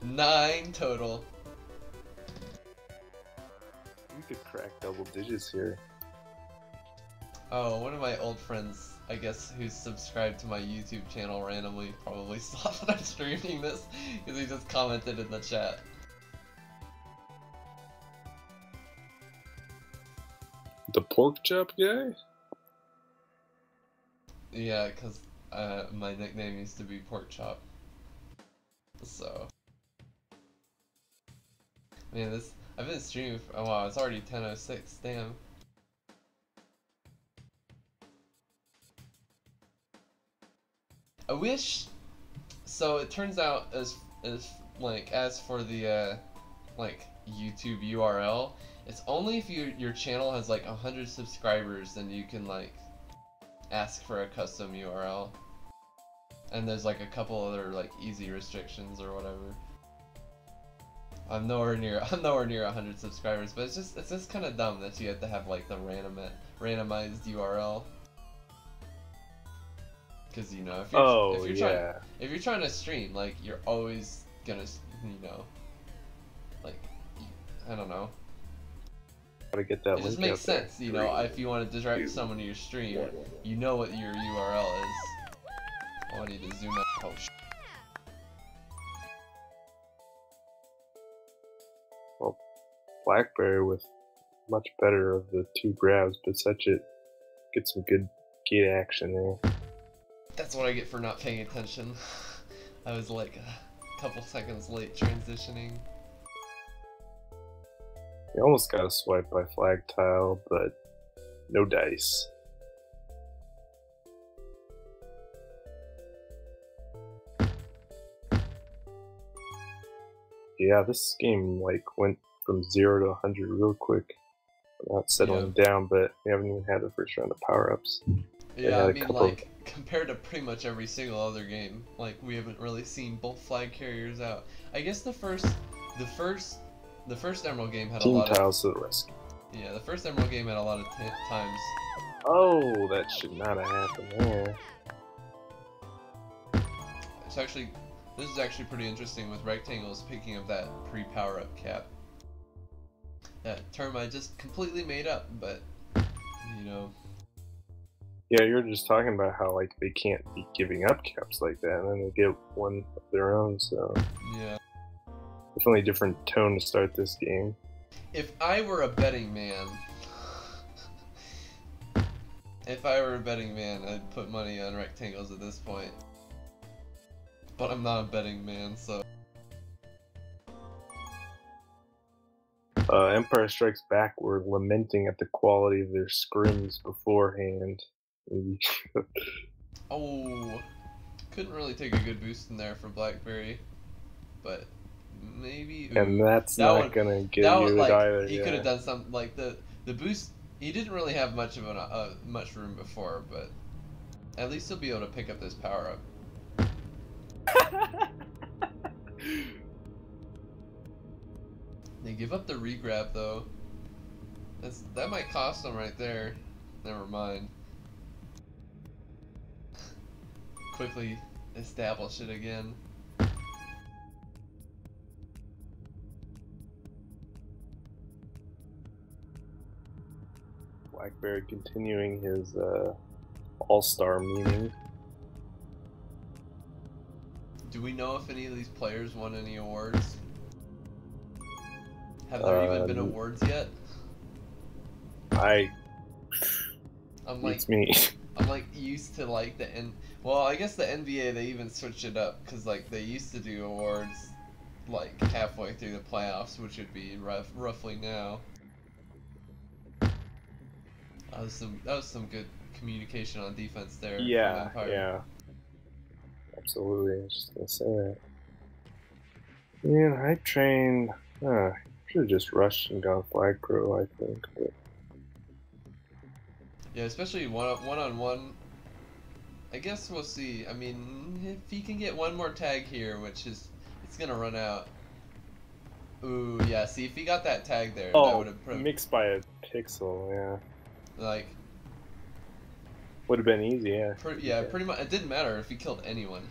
9 total. we could crack double digits here. Oh, one of my old friends, I guess, who's subscribed to my YouTube channel randomly probably saw that I'm streaming this because he just commented in the chat. The pork chop guy? Yeah, because my nickname used to be Pork Chop. So, man, I've been streaming for, oh wow, it's already 10:06. Damn. I wish. So it turns out as for the YouTube URL, it's only if your channel has like 100 subscribers, then you can like ask for a custom URL. And there's like a couple other like easy restrictions or whatever. I'm nowhere near 100 subscribers, but it's just kind of dumb that you have to have like the randomized URL. Because you know, if you're trying to stream, like you're always gonna, you know, like I don't know. Gotta get that. It just makes sense, you know. If you want to direct someone to your stream, you know what your URL is. Oh, I need to zoom out. Oh, well, Blackberry with much better of the 2 grabs, but such it gets some good gate action there. That's what I get for not paying attention. I was like a couple seconds late transitioning. You almost got a swipe by flag tile, but no dice. Yeah, this game like went from 0 to 100 real quick. Not settling down, but we haven't even had the first round of power-ups. Yeah, I mean, like, compared to pretty much every single other game, like, we haven't really seen both flag carriers out. I guess the first Emerald game had a lot of... Team tiles to the rescue. Yeah, the first Emerald game had a lot of times. Oh, that should not have happened there. It's actually... This is actually pretty interesting with Rectangles picking up that pre-power-up cap. That term I just completely made up, but, you know... Yeah, you were just talking about how, like, they can't be giving up caps like that, and then they get one of their own, so... Yeah. Definitely a different tone to start this game. If I were a betting man... I'd put money on Rectangles at this point. But I'm not a betting man, so... Empire Strikes Back were lamenting at the quality of their scrims beforehand. Oh, couldn't really take a good boost in there for Blackberry, but maybe. Ooh, and that's not gonna get you like, it either. He could have done something like the boost. He didn't really have much of much room before, but at least he'll be able to pick up this power up. They give up the regrab though. That might cost them right there. Never mind. Quickly establish it again. Blackberry continuing his all-star meaning. Do we know if any of these players won any awards? Have there even been awards yet? I'm like, it's me. I'm like used to like the well, I guess the NBA they even switched it up because like they used to do awards like halfway through the playoffs, which would be roughly now. That was some good communication on defense there. Yeah, yeah. Absolutely, I was just gonna say that. Yeah, Hype Train. Should have just rushed and gone Flag Pro, I think. But... Yeah, especially one-on-one. I guess we'll see. I mean, if he can get one more tag here, which is it's gonna run out. Ooh, yeah. See, if he got that tag there, that would have mixed by a pixel. Yeah. Like. Would have been easy, yeah. Pretty much. It didn't matter if he killed anyone.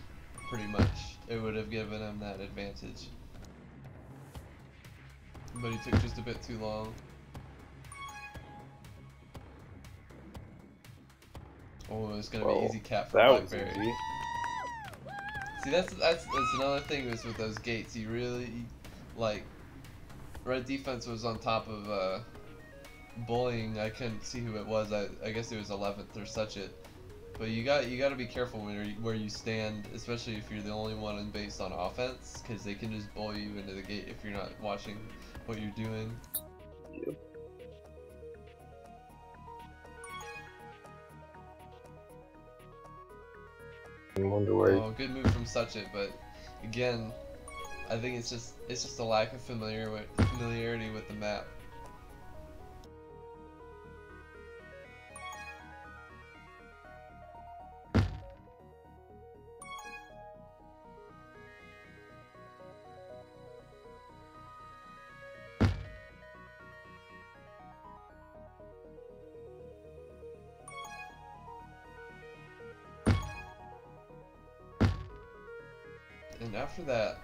Pretty much, it would have given him that advantage. But he took just a bit too long. Oh, it's gonna be easy cap for Blackberry. Was easy. See, that's another thing is with those gates. You really like. Red defense was on top of bullying. I couldn't see who it was. I guess it was 11th or such it. But you got to be careful where you stand, especially if you're the only one in base on offense, because they can just bully you into the gate if you're not watching what you're doing. Yep. I wonder where. Oh, good move from such it, but again, I think it's just a lack of familiarity with the map. And after that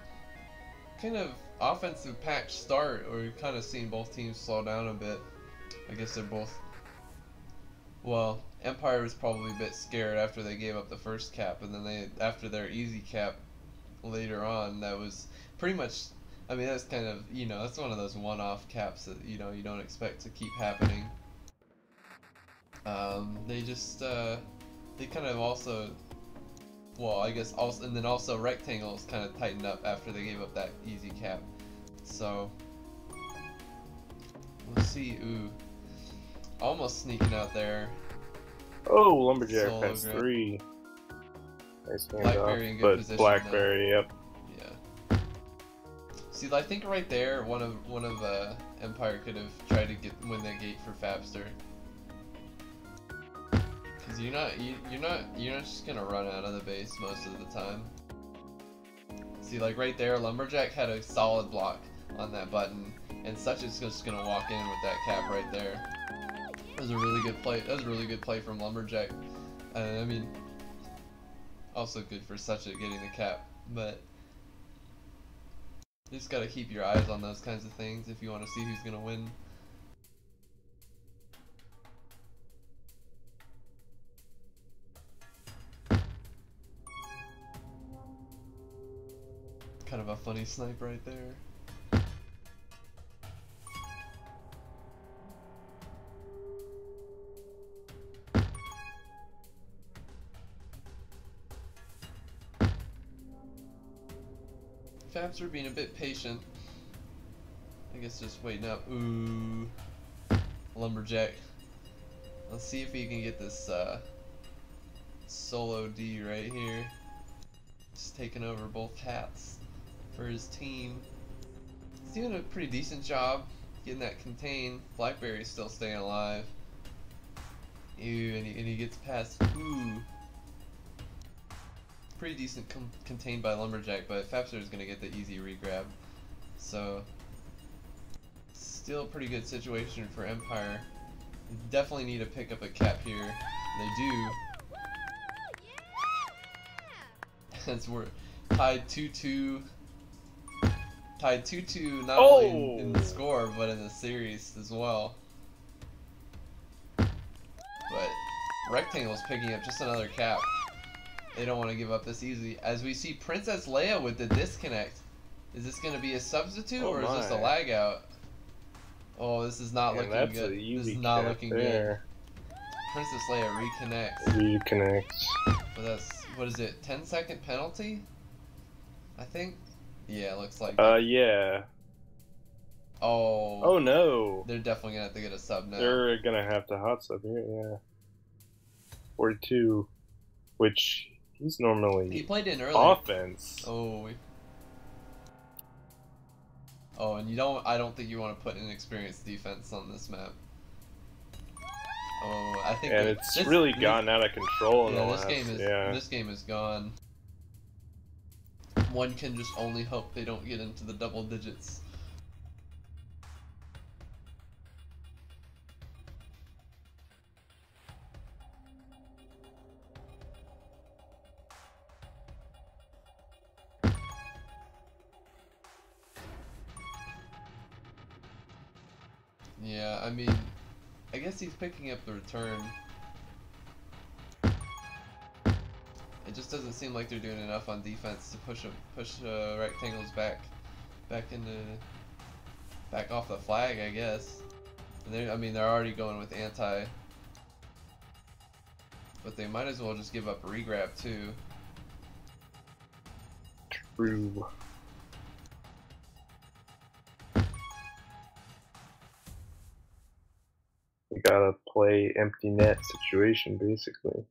kind of offensive patch start, where we've kind of seen both teams slow down a bit. I guess they're both... Well, Empire was probably a bit scared after they gave up the first cap, and then after their easy cap later on, that was pretty much... I mean, that's kind of, you know, that's one of those one-off caps that, you know, you don't expect to keep happening. They just, they kind of also... Well, I guess also, and then also Rectangles kind of tightened up after they gave up that easy cap. So, we'll see. Ooh, almost sneaking out there. Oh, Lumberjack has 3. Nice handoff, Blackberry in good position. Blackberry, yep. Yeah. See, I think right there, one of Empire could have tried to win that gate for Fabster. Cause you're not just gonna run out of the base most of the time. See, like right there, Lumberjack had a solid block on that button, and Such is just gonna walk in with that cap right there. That was a really good play. That was a really good play from Lumberjack. I mean, also good for Such at getting the cap, but you just gotta keep your eyes on those kinds of things if you want to see who's gonna win. Kind of a funny snipe right there. Fabs are being a bit patient. I guess just waiting up. Ooh. Lumberjack. Let's see if he can get this solo D right here. Just taking over both hats for his team. He's doing a pretty decent job getting that contain. Blackberry's still staying alive. Ew, and he gets past. Ooh. Pretty decent contained by Lumberjack, but Fabster is going to get the easy regrab. So, still a pretty good situation for Empire. Definitely need to pick up a cap here. They do. As we're tied 2-2. Tied 2-2 not only in the score, but in the series as well. But Rectangle's picking up just another cap. They don't want to give up this easy. As we see Princess Leia with the disconnect. Is this going to be a substitute or is this a lag out? Oh, this is not looking good. This is not looking good. Princess Leia reconnects. Reconnects. But that's, what is it, 10-second penalty? I think? Yeah, it looks like yeah. Oh no. They're definitely going to have to get a sub now. They're going to have to hot sub here, yeah. 42. Which, he's normally he played in early. Offense. Oh, and I don't think you want to put inexperienced defense on this map. Oh, I think. And it's really gotten out of control in the last. This game is gone. One can just only hope they don't get into the double digits. Yeah, I mean, I guess he's picking up the return. It just doesn't seem like they're doing enough on defense to push Rectangles back off the flag, I guess. And I mean, they're already going with anti, but they might as well just give up a regrab too. True. We gotta play empty net situation, basically.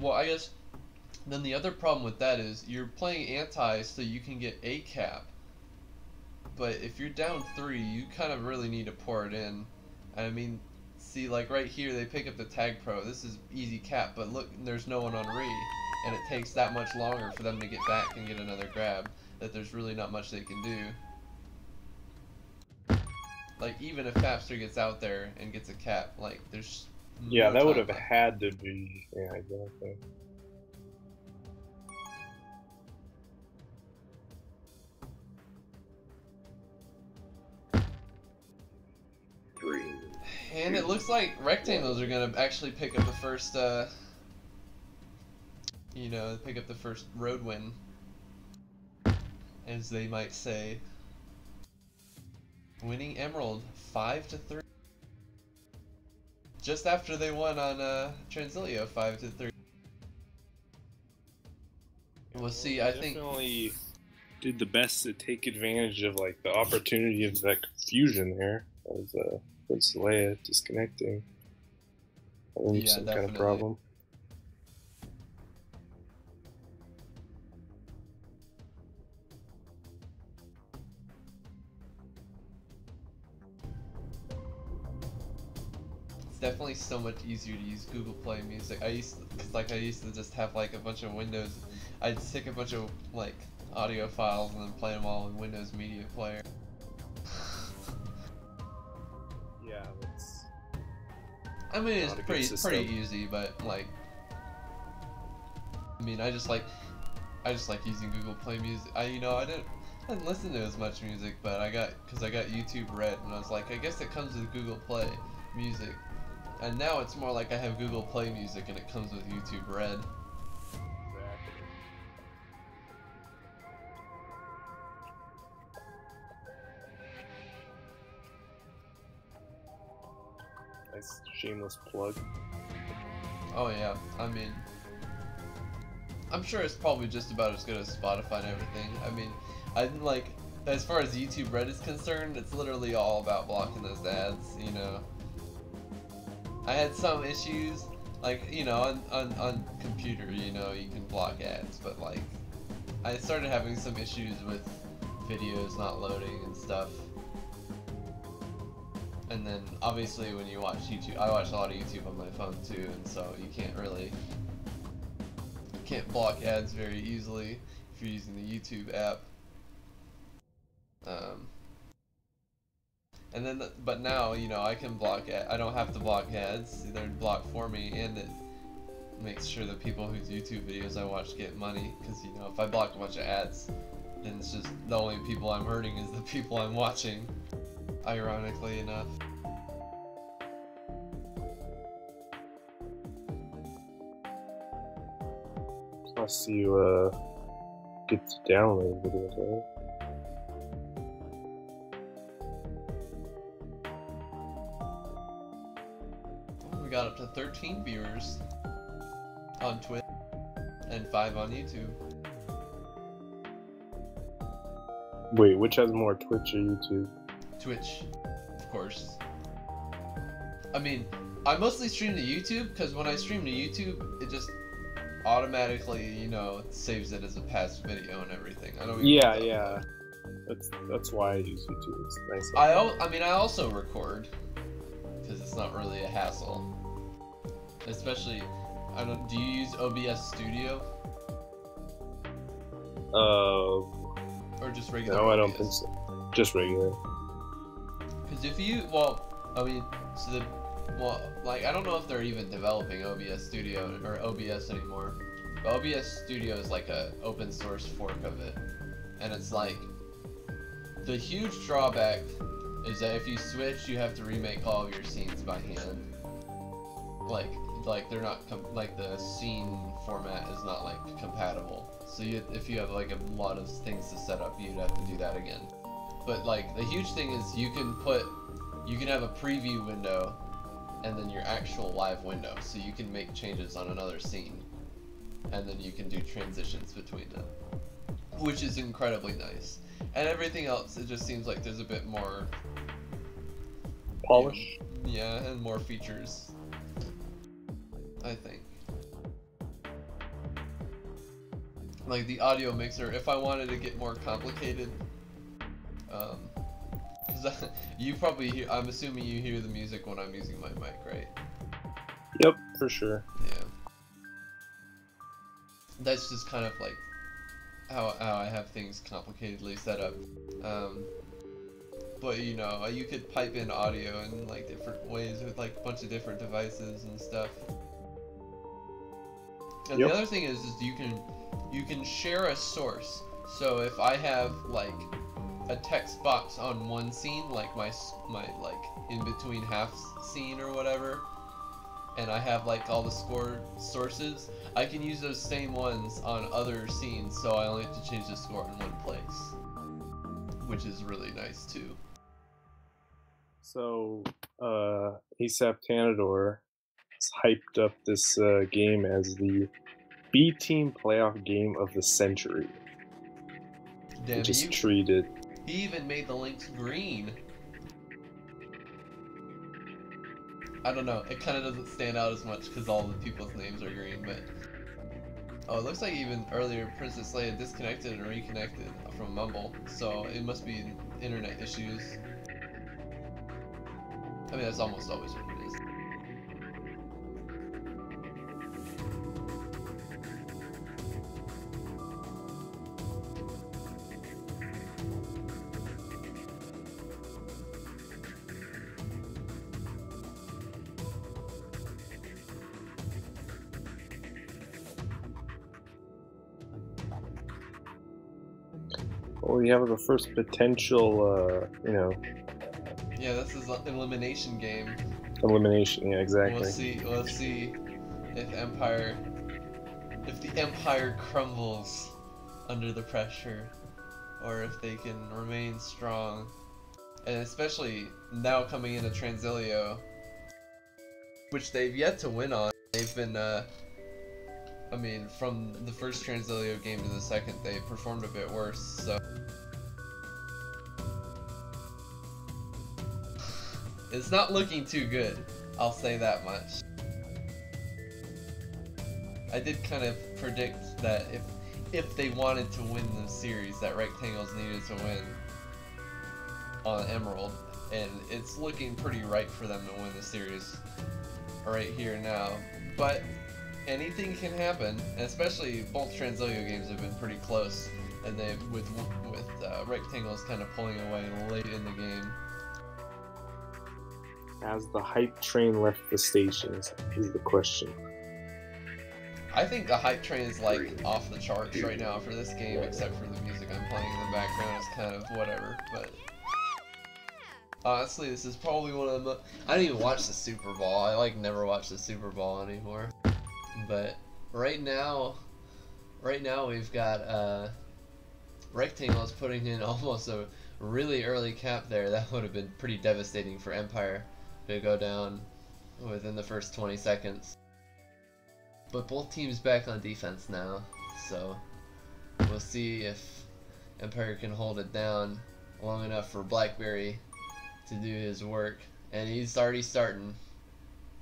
Well, I guess then the other problem with that is you're playing anti so you can get a cap. But if you're down 3, you kind of really need to pour it in. I mean, see, like right here, they pick up the tag pro. This is easy cap, but look, there's no one on re. And it takes that much longer for them to get back and get another grab that there's really not much they can do. Like, even if Fabster gets out there and gets a cap, like, there's yeah, no that would time have left. had to be, yeah, exactly. And it looks like Rectangles are gonna actually pick up the first, you know, pick up the first road win, as they might say. Winning Emerald 5-3. Just after they won on Transilio 5-3. We'll see. I think Definitely did the best to take advantage of like the opportunity of that confusion there. That was Leia disconnecting. I think some kind of problem. It's definitely so much easier to use Google Play Music. I used to just have like a bunch of Windows. I'd stick a bunch of like audio files and then play them all in Windows Media Player. Yeah, that's. I mean, it's not a good pretty system. easy, but like, I mean, I just like using Google Play Music. I didn't listen to as much music, but because I got YouTube Red, and I was like, I guess it comes with Google Play Music, and now it's more like I have Google Play Music and it comes with YouTube Red. Nice shameless plug. Oh yeah, I mean, I'm sure it's probably just about as good as Spotify and everything. I mean, I didn't like, as far as YouTube Red is concerned, it's literally all about blocking those ads, you know. I had some issues, like, you know, on computer, you know, you can block ads, but like, I started having some issues with videos not loading and stuff. And then obviously when you watch YouTube, I watch a lot of YouTube on my phone too, and so you can't block ads very easily if you're using the YouTube app. And then, but now, you know, I can block I don't have to block ads. They're blocked for me, and it makes sure that people whose YouTube videos I watch get money. Because, you know, if I block a bunch of ads, then it's just the only people I'm hurting is the people I'm watching. Ironically enough. Plus, you get to download videos, right? We got up to 13 viewers on Twitch and 5 on YouTube. Wait, which has more, Twitch or YouTube? Twitch, of course. I mean, I mostly stream to YouTube because when I stream to YouTube, it just automatically, you know, saves it as a past video and everything. I don't even Yeah. That's why I use YouTube. It's nice. I mean, I also record because it's not really a hassle. Especially, do you use OBS Studio? Or just regular No, I don't OBS? think so. Just regular. Because if you, like, I don't know if they're even developing OBS Studio or OBS anymore. But OBS Studio is like a open source fork of it. And it's like, the huge drawback is that if you switch, you have to remake all of your scenes by hand. Like they're not, like the scene format is not like compatible. So if you have like a lot of things to set up, you'd have to do that again. But like the huge thing is you can have a preview window and then your actual live window, so you can make changes on another scene and then you can do transitions between them, which is incredibly nice. And everything else, it just seems like there's a bit more polish. Yeah, and more features, I think. Like the audio mixer, if I wanted to get more complicated, because you probably hear, I'm assuming you hear the music when I'm using my mic, right? Yep, for sure. Yeah. That's just kind of like how I have things complicatedly set up. But you know, you could pipe in audio in like different ways with like a bunch of different devices and stuff. And the other thing is you can share a source. So if I have like a text box on one scene, like my like in between half scene or whatever, and I have like all the score sources, I can use those same ones on other scenes, so I only have to change the score in one place, which is really nice too. So, ASAP Tanador has hyped up this game as the B-Team playoff game of the century. Damn, just treated. He even made the links green. I don't know, it kind of doesn't stand out as much because all the people's names are green, but... Oh, it looks like even earlier Princess Leia disconnected and reconnected from Mumble, so it must be internet issues. I mean, that's almost always what it is. Well, we have the first potential, you know, Yeah, this is an elimination game. elimination. Yeah, exactly. We'll see if the Empire crumbles under the pressure, or if they can remain strong. And especially now coming into Transilio, which they've yet to win on. They've been, I mean, from the first Transilio game to the second, they performed a bit worse, so. It's not looking too good, I'll say that much. I did kind of predict that if they wanted to win the series, that Rectangles needed to win on Emerald, and it's looking pretty right for them to win the series right here now. But anything can happen, and especially both Transilio games have been pretty close, and they with Rectangles kind of pulling away late in the game. Has the hype train left the stations? Is the question. I think the hype train is like off the charts right now for this game, except for the music I'm playing in the background. It's kind of whatever, but honestly, this is probably one of the. I don't even watch the Super Bowl. I like never watch the Super Bowl anymore. But right now we've got Rectangles putting in almost a really early cap there. That would have been pretty devastating for Empire to go down within the first 20 seconds. But both teams back on defense now, so we'll see if Empire can hold it down long enough for Blackberry to do his work. And he's already starting,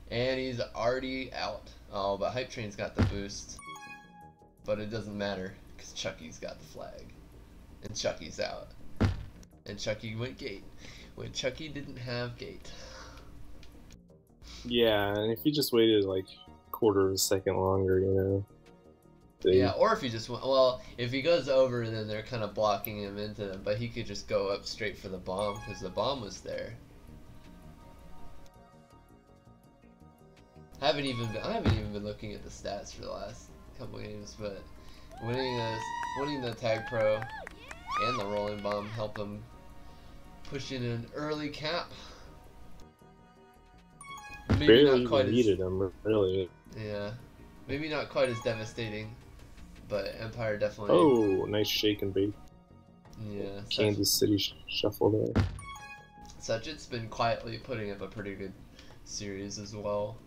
and he's already out. Oh, but Hype Train's got the boost, but it doesn't matter because Chucky's got the flag, and Chucky's out, and Chucky went gate when Chucky didn't have gate. Yeah, and if he just waited like quarter of a second longer, you know. Yeah, or if he just went, well, if he goes over, then they're kind of blocking him into them, but he could just go up straight for the bomb because the bomb was there. I haven't even been looking at the stats for the last couple games, but winning the Tag Pro and the rolling bomb helped them push in an early cap. Maybe barely not quite needed him, really. Yeah, maybe not quite as devastating, but Empire definitely. Oh, nice shake and bake. Yeah. Kansas City shuffle there. Suchet's been quietly putting up a pretty good series as well.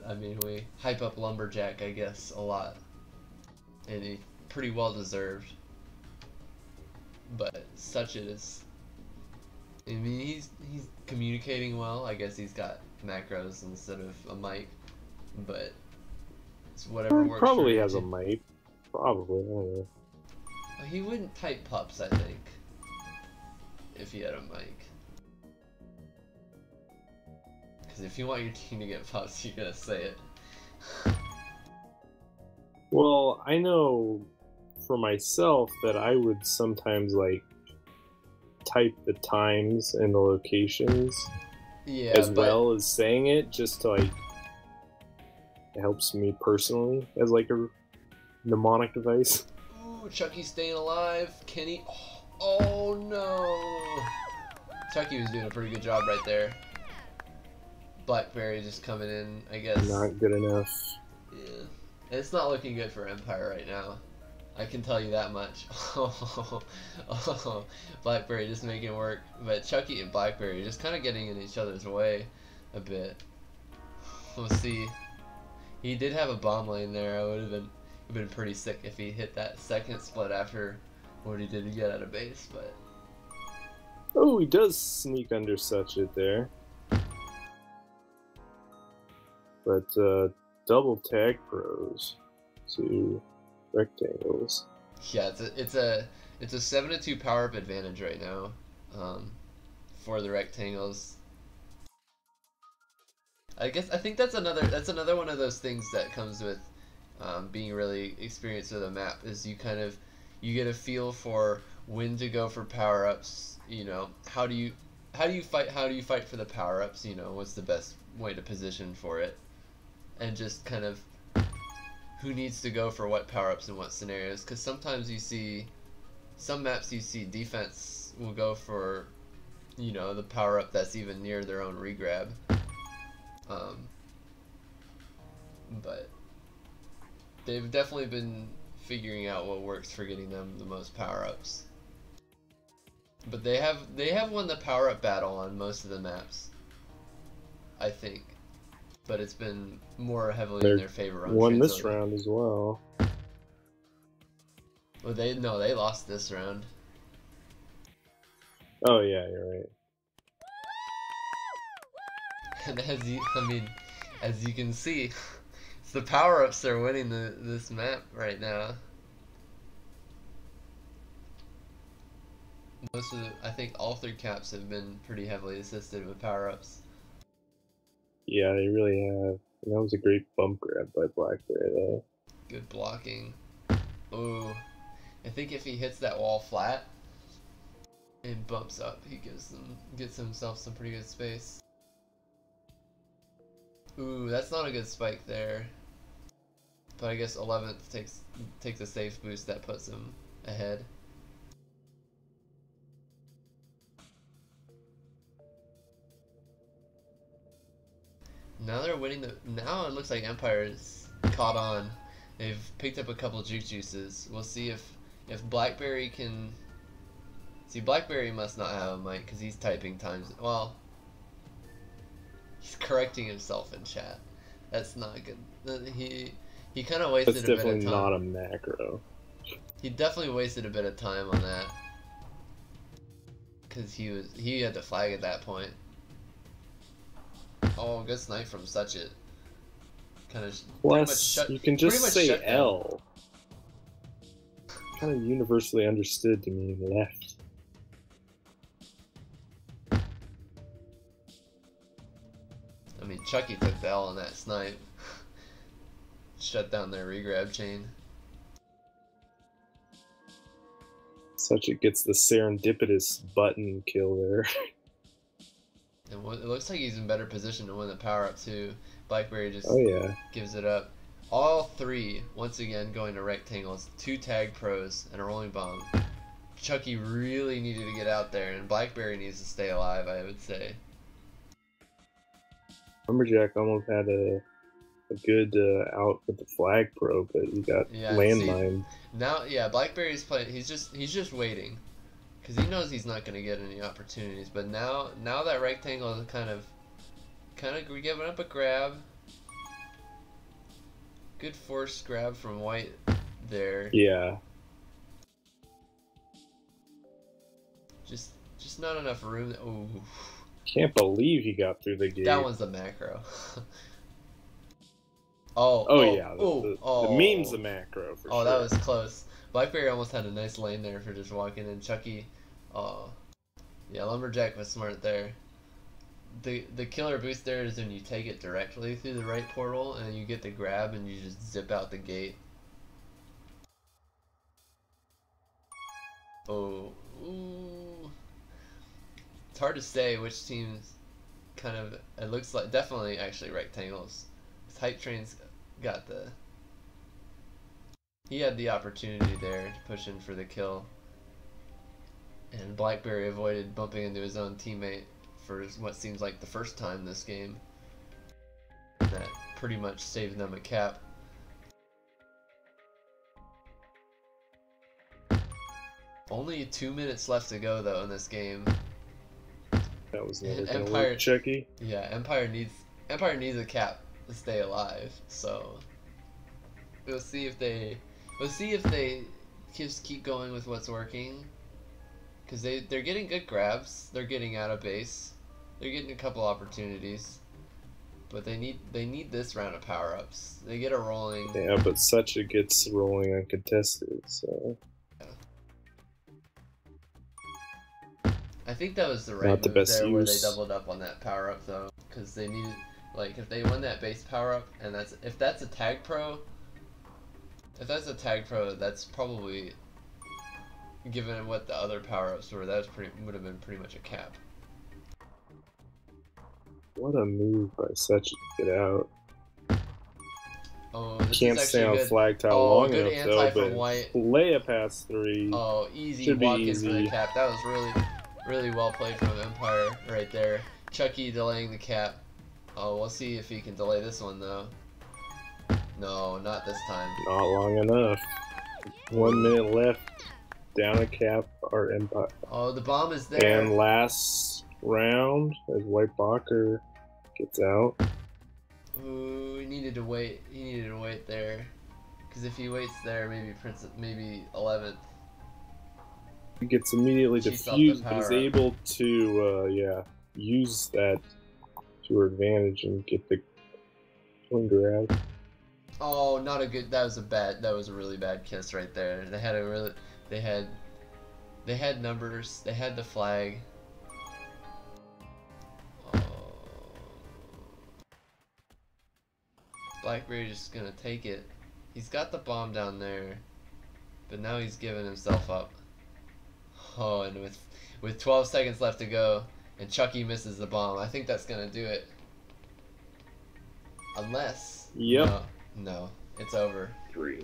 I mean, we hype up Lumberjack, I guess, a lot, and he pretty well deserved. But Suchet is. I mean, he's communicating well. I guess he's got macros instead of a mic, but it's whatever works. Probably has a mic. Probably. I don't know. He wouldn't type pups, I think, if he had a mic. Because if you want your team to get pups, you gotta say it. Well, I know for myself that I would sometimes like type the times and the locations, yeah, as well as saying it, just to like it helps me personally as like a mnemonic device. Ooh, Chucky's staying alive. Kenny. Oh no! Chucky was doing a pretty good job right there. Blackberry just coming in, I guess. Not good enough. Yeah, it's not looking good for Empire right now. I can tell you that much. Blackberry just making it work, but Chucky and Blackberry just kind of getting in each other's way a bit. We'll see. He did have a bomb lane there. I would have been pretty sick if he hit that second split after what he did to get out of base, but. Oh, he does sneak under Suchet there. But double tag pros to Rectangles. Yeah, it's a 7-2 power up advantage right now, for the Rectangles. I think that's another one of those things that comes with being really experienced with a map, is you get a feel for when to go for power ups. You know, how do you fight for the power ups? You know, what's the best way to position for it, and just kind of who needs to go for what power-ups in what scenarios, because sometimes you see some maps you see defense will go for, you know, the power up that's even near their own regrab. But they've definitely been figuring out what works for getting them the most power ups. But they have won the power up battle on most of the maps, I think. But it's been more heavily in their favor on won this Transolia. round as well. Well, they lost this round. Oh yeah, you're right. And as you can see, it's the power-ups that are winning this map right now. I think all 3 caps have been pretty heavily assisted with power-ups. Yeah, they really have. And that was a great bump grab by Blackberry though. Good blocking. Ooh. I think if he hits that wall flat and bumps up, he gets himself some pretty good space. Ooh, that's not a good spike there. But I guess 11th takes a safe boost that puts him ahead. Now they're winning now it looks like Empire's caught on. They've picked up a couple juke juices. We'll see if Blackberry can... See, Blackberry must not have a mic because he's typing times... Well, he's correcting himself in chat. That's not good. He kind of wasted a bit of time. That's definitely not a macro. He definitely wasted a bit of time on that. Because he had to flag at that point. Oh, good snipe from Such It. Plus, you can just say L. Kind of universally understood to mean left. I mean, Chucky took the L on that snipe. Shut down their regrab chain. Such It gets the serendipitous button kill there. And it looks like he's in better position to win the power up too. Blackberry just gives it up. All 3 once again going to rectangles. 2 tag pros and a rolling bomb. Chucky really needed to get out there, and Blackberry needs to stay alive, I would say. Lumberjack almost had a good out with the flag pro, but he got landmine. Now, Blackberry's playing. He's just waiting, because he knows he's not going to get any opportunities. But now that rectangle is kind of giving up a grab. Good forced grab from White there. Yeah. Just not enough room. Oh. Can't believe he got through the gate. That one's a macro. The meme's a macro for sure. That was close. Blackberry almost had a nice lane there for just walking in. Chucky, Lumberjack was smart there. The killer boost there is when you take it directly through the right portal and you get the grab and you just zip out the gate. Oh, ooh. It's hard to say which teams it looks like definitely actually rectangles. Hype Train's got he had the opportunity there to push in for the kill. And Blackberry avoided bumping into his own teammate for what seems like the first time this game. That pretty much saved them a cap. Only 2 minutes left to go though in this game. That was Empire Chucky. Yeah, Empire needs a cap to stay alive. So we'll see if they just keep going with what's working. Because they're getting good grabs. They're getting out of base. They're getting a couple opportunities. But they need this round of power-ups. They get a rolling. Yeah, but Such It gets rolling uncontested, so... Yeah. I think that was the right move there where they doubled up on that power-up, though. Because they needed... Like, if they won that base power-up, and if that's a tag pro... If that's a tag pro, that's probably... Given what the other power-ups were, that would have been pretty much a cap. What a move by Such It to get out. Oh, this Can't is stay actually on good. flag tile Oh, long good enough anti though, from but White. play a pass 3. Oh, easy Should be walk in for the easy. cap. That was really well played from Empire right there. Chucky delaying the cap. Oh, we'll see if he can delay this one though. No, not this time. Not long enough. 1 minute left. Down a cap or Empire. Oh, the bomb is there. And last round as White Bacher gets out. Ooh, he needed to wait. He needed to wait there. Because if he waits there, maybe 11th. He gets immediately Cheats off defused, the but is power up. able to, use that to her advantage and get the twin grab. Oh, not a good. That was a really bad kiss right there. They had numbers. They had the flag. Oh. Blackberry just gonna take it. He's got the bomb down there, but now he's giving himself up. Oh, and with 12 seconds left to go, and Chucky misses the bomb. I think that's gonna do it. Unless. Yep. No, it's over. 3,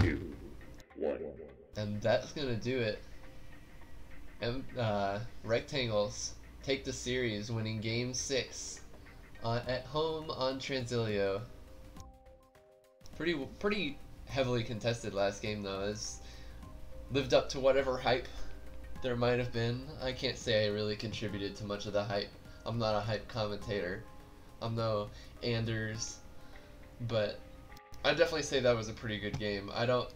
2, 1. And that's gonna do it. And Rectangles take the series, winning Game 6 at home on Transilio. Pretty heavily contested last game though. It's lived up to whatever hype there might have been. I can't say I really contributed to much of the hype. I'm not a hype commentator. I'm no Anders, but I definitely say that was a pretty good game. I don't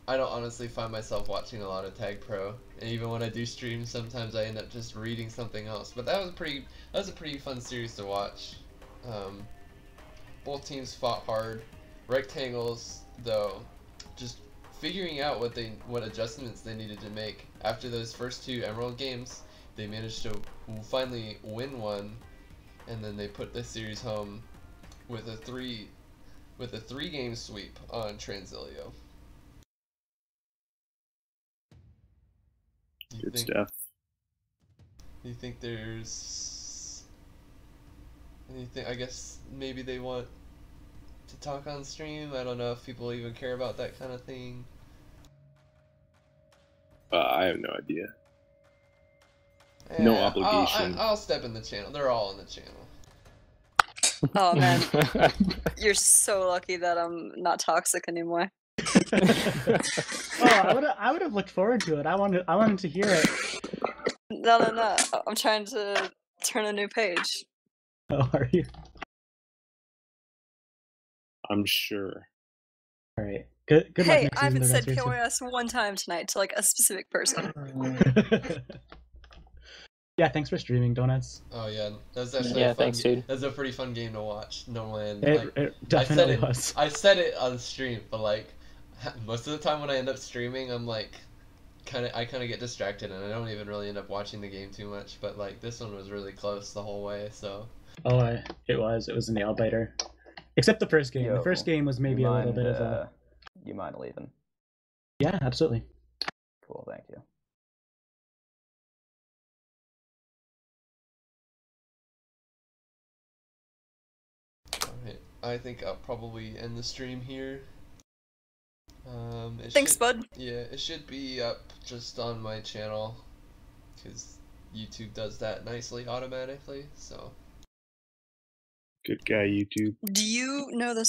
honestly find myself watching a lot of Tag Pro, and even when I do stream, sometimes I end up just reading something else. But that was a pretty fun series to watch. Both teams fought hard. Rectangles, though, just figuring out what adjustments they needed to make after those first 2 Emerald games. They managed to finally win one, and then they put this series home with a 3-game sweep on Transilio. Good stuff. Do you think there's anything? I guess maybe they want to talk on stream. I don't know if people even care about that kind of thing. I have no idea. No obligation. I'll step in the channel. They're all in the channel. Oh man, you're so lucky that I'm not toxic anymore. Oh, I would have looked forward to it. I wanted to hear it. No. I'm trying to turn a new page. Oh, are you? I'm sure. All right. Good luck Hey, next I haven't season, said the rest POS one time tonight to like a specific person. Yeah, thanks for streaming, Donuts. Oh yeah, that was actually Yeah, a fun thanks, dude. That's a pretty fun game to watch. Normally, It definitely was. I said it on stream, but like most of the time when I end up streaming, I'm like I kind of get distracted and I don't even really end up watching the game too much. But like this one was really close the whole way, so. Oh, it was a nail biter. Except the first game. Yo, The first game was maybe a little bit of a. You mind leaving? Yeah, absolutely. Cool, thank you. Alright, I think I'll probably end the stream here. Thanks, bud. Yeah, it should be up just on my channel, because YouTube does that nicely automatically, so. Good guy, YouTube. Do you know the